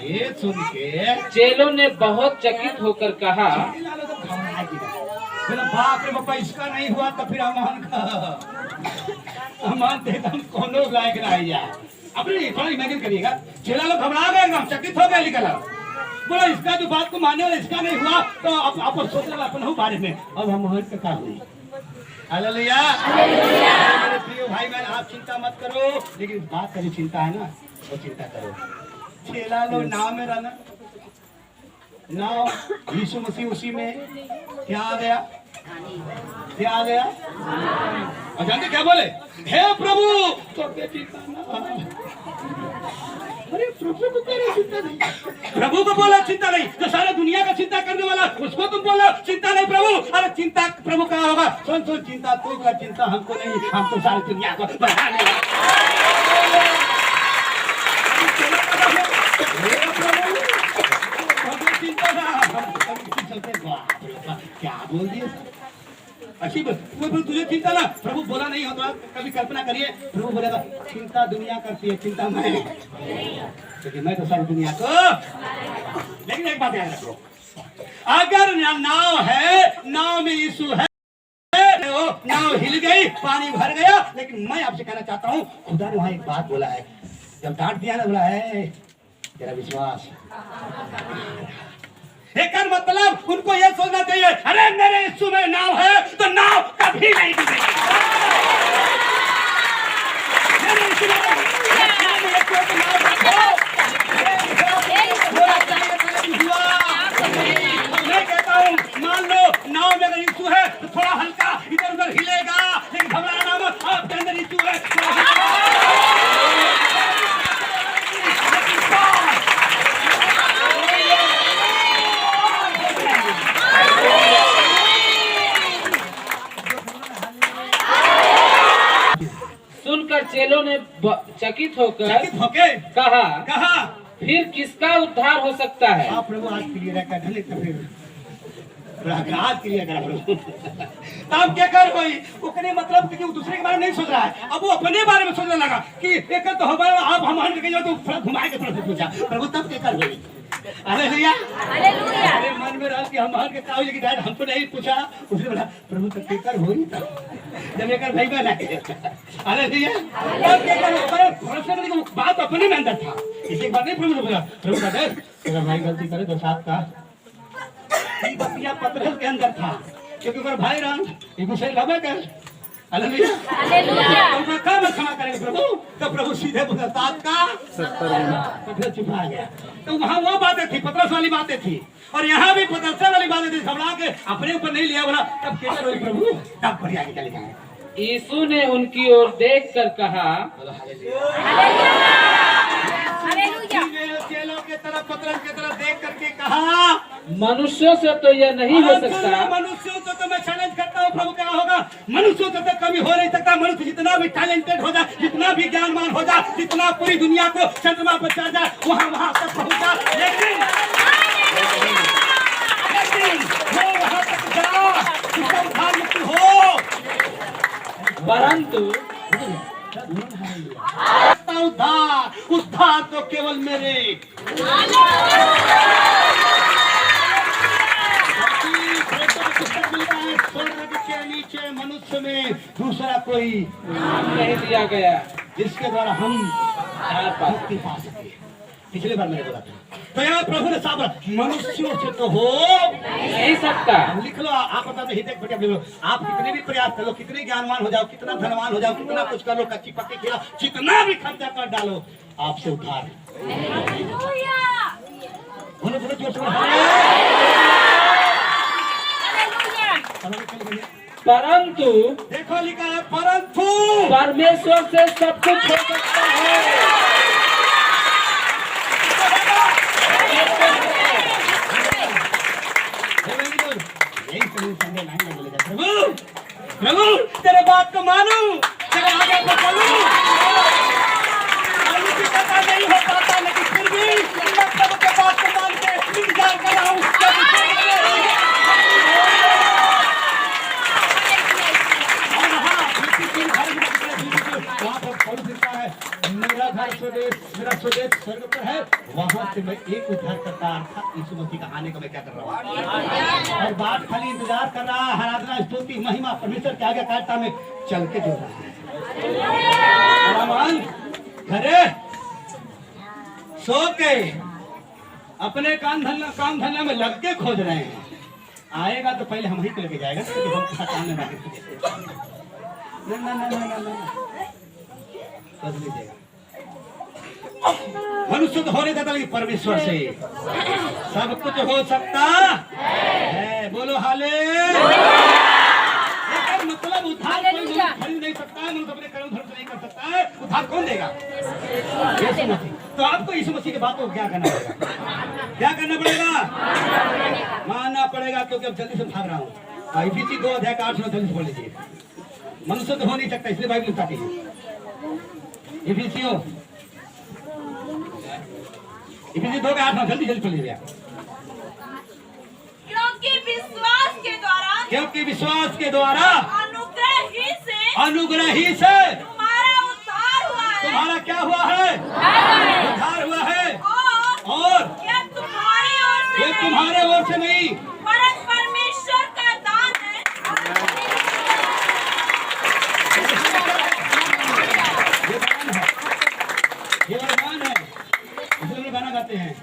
ये सुन के चेलों ने बहुत चकित होकर कहा, बाप रे बापा इसका नहीं हुआ तो फिर अमान का अमान देता हम कोनो लायक रह जाए। अपने थोड़ा इमेजिन करिएगा, चेला लोग घबरा गए, एकदम चकित हो गए, निकला बोला इसका जो बात को मानने वाला इसका नहीं हुआ तो आप सोच रहे अपन बारे में अब हम हमारे का हुई। हालेलुया, मेरे प्रिय भाई बहन आप चिंता मत करो, लेकिन बात का जो चिंता है ना वो चिंता करो। चेला लोग नाव में रहना, नाव यीशु मसीह उसी में क्या आ गया, क्या आ गया और जानते क्या बोले, हे प्रभु तो चिंता ना। अरे प्रभु को करे चिंता नहीं, प्रभु को बोला चिंता नहीं, तो सारे दुनिया का चिंता करने वाला उसको तुम बोलो चिंता नहीं प्रभु। अरे चिंता प्रभु का होगा, सुन सुन चिंता तू कर, चिंता हमको नहीं, हम तो सारी दुनिया को बढ़ाने क्या बोल दिए अच्छी तुझे चिंता ना, प्रभु बोला नहीं होता। कभी कल्पना करिए प्रभु बोलेगा चिंता दुनिया करती है, चिंता मैं, क्योंकि मैं तो सारी दुनिया को। लेकिन एक बात याद रखो, अगर नाव है, नाव में यीशु है, नाव हिल गई, पानी भर गया, लेकिन मैं आपसे कहना चाहता हूँ खुदा ने वहां एक बात बोला है, जब डांट दिया ना, बोला है तेरा विश्वास। एक मतलब उनको यह सोचना चाहिए, अरे मेरे यीशु में नाव है तो नाव कभी नहीं डूबेगी। मैं कहता हूँ मान लो नाव में अगर यीशु है तो थोड़ा हल्का इधर उधर हिलेगा, लेकिन घबराना मत, आपके अंदर यीशु है। सुनकर चेलों ने चकित होकर कहा, फिर किसका उद्धार हो सकता है। आप प्रभु आज के लिए रहकर ढले तो फिर आज के लिए अगर प्रभु तब क्या कर कोई उसने मतलब कि दूसरे के बारे में नहीं सोच रहा है, अब वो अपने बारे में सोचने लगा कि एक तो हमारा आप हमारे के तो थोड़ा घुमाए के थोड़ा पूछा प्रभु तब क्या कर गई। Hallelujah, hallelujah. अरे मन में रहा कि हमारे के काऊ की डायरेक्ट हमको नहीं पूछा, उसने बोला प्रभु तब क्या कर होई था जब एक भाई बना है। हालेलुया, तब क्या कर पर भरोसा करने की बात अपने में अंदर था, इसी बात नहीं प्रभु ने बोला प्रभु कहते तेरा भाई गलती करे तो साथ का ये बतिया पत्रस के अंदर था, क्योंकि अगर भाई राम एक दूसरे लबे कर। Hallelujah, hallelujah. तो कब क्षमा करेंगे प्रभु, तो प्रभु सीधे बोला साथ का 70 गुना, तो चुप आ गया। तो वहाँ वो बातें थी, पत्रस वाली बातें थी, और यहाँ भी पत्रस वाली बातें थी, घबरा के अपने ऊपर नहीं लिया, बोला तब कैसे रोई प्रभु, तब बढ़िया आगे चले जाए। यीशु ने उनकी ओर देख कर कहा, चेलों के तरफ पत्रस के तरफ देख करके कहा, मनुष्यों से तो यह नहीं हो सकता। मनुष्यों से तो मैं चैलेंज करता हूँ प्रभु, क्या होगा मनुष्यों से तो कभी हो नहीं सकता। मनुष्य जितना भी टैलेंटेड हो जाए, जितना भी ज्ञानवान हो जाए, जितना पूरी दुनिया को चंद्रमा पर चढ़ जाए, वहाँ तक पहुँच जाए, लेकिन वो वहाँ तक जा मुक्ति हो, परंतु उद्धार तो केवल मेरे स्वर्ग के नीचे मनुष्य में दूसरा कोई नाम नहीं दिया गया जिसके द्वारा हम मुक्ति पा सके। पिछले बार मैंने बोला था तो यहाँ प्रभु ने साफ मनुष्यों से तो हो नहीं सकता। लिख लो, आप बता दो, हित बेटे लिख लो। आप कितने भी प्रयास कर लो, कितने ज्ञानवान हो जाओ, कितना धनवान हो जाओ, कितना कुछ कर लो, कच्ची पक्की खिलाओ, जितना भी खर्चा कर डालो, आपसे उधार। बोलो बोलो जोर से। परंतु देखो लिखा है परंतु परमेश्वर से सब कुछ हो सकता है। प्रभु प्रभु तेरे बात को मानू, तेरे आगे को चलूं, मुझे पता नहीं हो पाता, लेकिन फिर भी मैं प्रभु के बात को मान के इंतजार कर रहा हूँ। मेरा घर स्वदेश, मेरा स्वदेश स्वर्ग पर है, वहां से मैं एक उद्धार करता अर्थात यीशु मसीह का आने का मैं क्या कर रहा हूँ, और बात खाली इंतजार कर रहा है। आराधना स्तुति महिमा परमेश्वर के आगे कायरता में चल के जो रहा है। घरे सो के अपने काम धंधा में लग के खोज रहे हैं, आएगा तो पहले हम ही को लेके जाएगा, क्योंकि हम काम में लीजिएगा। मनुष्य तो हो नहीं सकता, लेकिन परमेश्वर से सब कुछ हो सकता है। बोलो हाले। मतलब उद्धार कोई खरीद नहीं सकता है, मनुष्य अपने कर्म धर्म से नहीं कर सकता है। उद्धार कौन देगा? यीशु मसीह। तो आपको यीशु मसीह की बात को क्या करना पड़ेगा? क्या करना पड़ेगा? मानना पड़ेगा, क्योंकि अब जल्दी से भाग रहा हूँ। इफिसी 2:8 जल्दी से बोल लीजिए। मनुष्य तो हो नहीं सकता, इसलिए बाइबल बताती है। इफिसियों 2:8 जल्दी जल्दी पढ़ लीजिए। क्योंकि विश्वास के द्वारा अनुग्रह ही से तुम्हारा क्या हुआ है? उद्धार हुआ है। और ये तुम्हारे ओर से नहीं, परमेश्वर का दान है। ये वरदान है। इसलिए गाना गाते हैं,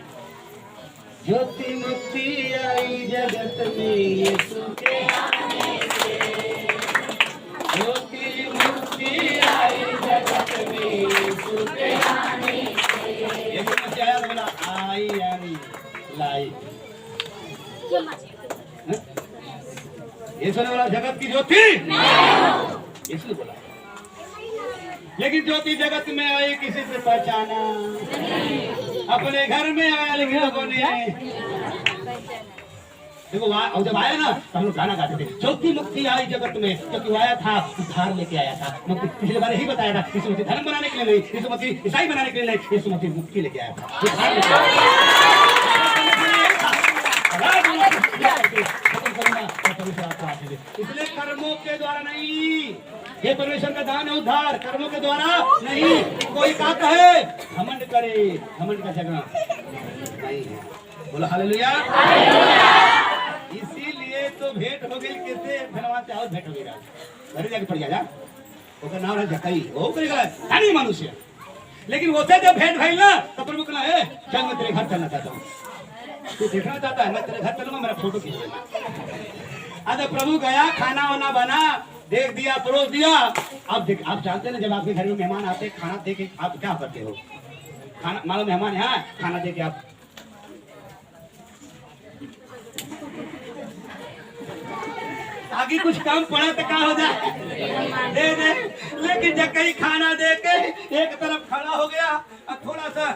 ज्योति मुक्ति आई जगत में यीशु के आने से, ज्योति मुक्ति आई जगत में यीशु के आने से। यीशु मसीह आया तो बोला आई यानी लाई। यीशु ने बोला जगत की ज्योति, यीशु ने बोला। लेकिन ज्योति जगत में आई, किसी से पहचाना, अपने घर में आया, लेकिन लोगों ने देखो और जब आया ना तो हम लोग गाना गाते थे, ज्योति मुक्ति आई जगत में, क्योंकि वो आया था उद्धार लेके आया था। मैं पिछले बार यही बताया था, यीशु मसीह धर्म बनाने के लिए नहीं, यीशु मसीह ईसाई बनाने के लिए नहीं, यीशु मसीह मुक्ति लेके आया था, उद्धार लेके आया था। इसलिए कर्मों के द्वारा नहीं, ये परमेश्वर का दान है उद्धार, कर्मों के द्वारा नहीं। कोई का कहे घमंड करे, घमंड का जगह नहीं है। बोलो हालेलुया। इसीलिए तो भेंट हो गई, किससे धनवान से और भेंट हो गई। घर जाके पड़ जा, उसका नाम है जकई, वो करेगा धनी मनुष्य। लेकिन वो से जब भेंट भइल ना तो प्रभु कहला है चल मैं तेरे घर चलना चाहता हूँ, तू देखना चाहता है, मैं तेरे घर चलूंगा, मेरा फोटो खींच लेना। अरे प्रभु गया, खाना वाना बना, देख दिया, परोस दिया। अब देख, आप जानते ना जब आपके घर में मेहमान आते खाना दे के आप क्या करते हो? खाना मानो मेहमान यहाँ खाना दे के आप आगे कुछ काम पड़ा तो क्या हो जाए दे दे। लेकिन जब कहीं खाना दे के एक तरफ खड़ा हो गया और थोड़ा सा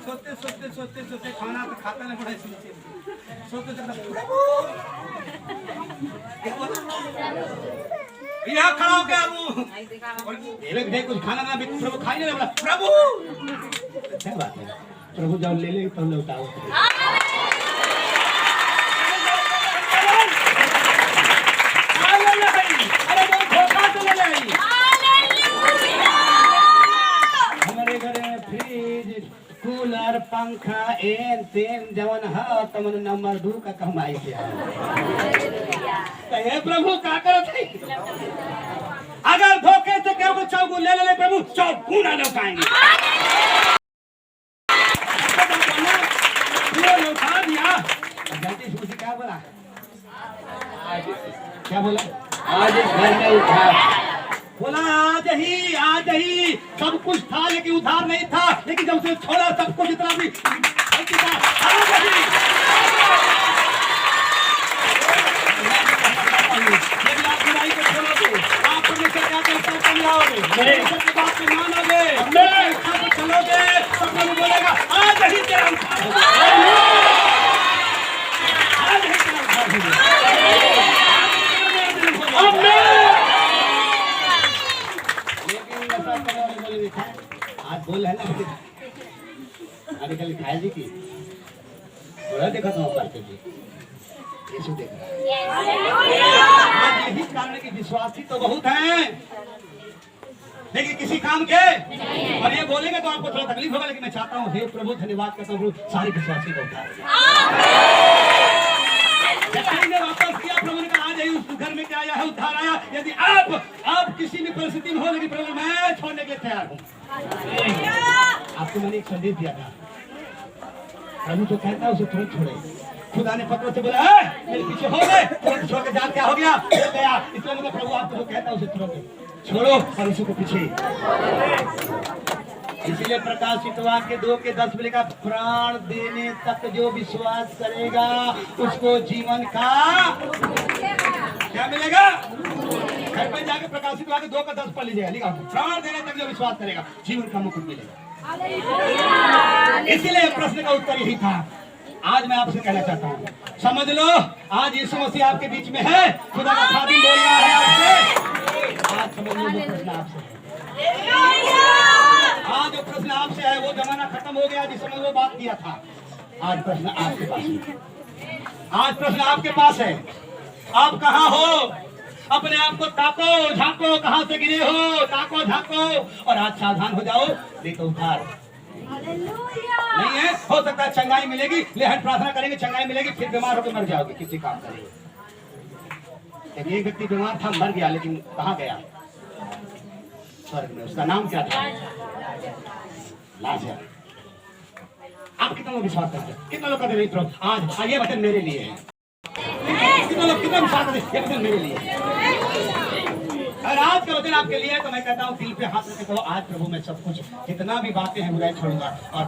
सोचते सोचते सोचते सोचते खाना तो खाता नहीं पड़ा, सोचते यहाँ खड़ा हो गया वो देख कुछ खाना ना प्रभु खाई नहीं बोला प्रभु क्या बात है, प्रभु जब ले ले तो लौटाओ। हमारे घर में फ्रिज कूलर पंखा एन तेन जवन है तमन नंबर 2 का कमाई किया है। प्रभु का करत है, अगर धोखे से क्या को चौगु ले ले प्रभु चौगुना लौटाएंगे। कर दिया। और जानते हैं उसे क्या बोला? क्या बोला? आज इस घर में उधार। बोला आज ही सब कुछ था लेकिन उधार नहीं था, लेकिन जब उसे छोड़ा सब कुछ इतना भी आज ही। यदि आप बुराई को छोड़ोगे, आप परमेश्वर क्या कहता है समझाओगे, परमेश्वर की बात को मानोगे, इच्छा से चलोगे, तो प्रभु बोलेगा आज ही तेरा उद्धार होगा। आज ही तेरा उद्धार होगा। लेकिन ऐसा करने वाले बोले लिखा है, आज बोल है ना अभी कल लिखा है जी की बोला देखा था करते जी यीशु देख रहा है। आज यही कारण है कि विश्वासी तो बहुत हैं लेकिन किसी काम के और ये बोलेंगे तो आपको थोड़ा तकलीफ होगा, लेकिन मैं चाहता हूँ हे प्रभु धन्यवाद करता हूँ सारे विश्वासी को उठा ने वापस किया। प्रभु ने कहा आज उस घर में क्या आया है उद्धार आया। यदि आप किसी भी परिस्थिति में हो लेकिन प्रभु मैं छोड़ने के लिए तैयार हूँ। आपको मैंने एक संदेश दिया था, प्रभु तो कहता है उसे तुरंत छोड़े। खुदा ने पत्रों से बोला मेरे पीछे हो गए, तुरंत छोड़ के जान क्या हो गया हो गया। इसलिए मैं प्रभु आपको जो कहता है उसे तुरंत छोड़ो और उसी को पीछे। इसीलिए प्रकाशित वाक्य 2:10 में लिखा प्राण देने तक जो विश्वास करेगा उसको जीवन का क्या मिलेगा। घर में जाके प्रकाशित वाक्य 2:10 पढ़ लीजिएगा, लिखा प्राण देने तक जो विश्वास करेगा जीवन का मुकुट मिलेगा। इसीलिए प्रश्न का उत्तर यही था। आज मैं आपसे कहना चाहता हूँ समझ लो आज यीशु मसीह आपके बीच में है, खुदा का खादिम बोल रहा है आपसे। आज समझ लो जो प्रश्न आपसे है, आज जो प्रश्न आपसे है वो जमाना खत्म हो गया जिस समय वो बात किया था। आज प्रश्न आपके पास है, आज प्रश्न आपके पास है। आप कहाँ हो? अपने आप को ताको झांको, कहाँ से गिरे हो ताको झांको और आज सावधान हो जाओ, नहीं तो उधार नहीं है। हो सकता है चंगाई मिलेगी, लेकिन प्रार्थना करेंगे चंगाई मिलेगी, फिर बीमार होकर मर जाओगे। किसी काम करेंगे। एक व्यक्ति बीमार था मर गया, लेकिन कहाँ गया? स्वर्ग में। उसका नाम क्या था? लाजर। आप कितना लोग विश्वास करते हैं? कितना लोग कहते नहीं प्रभु आज ये वचन मेरे लिए है? कितना लोग कितना विश्वास करते हैं ये वचन मेरे लिए है? अगर आज का वचन आपके लिए है तो मैं कहता हूँ दिल पे हाथ रख के कहो आज प्रभु मैं सब कुछ जितना भी बातें हैं बुराई छोड़ूंगा और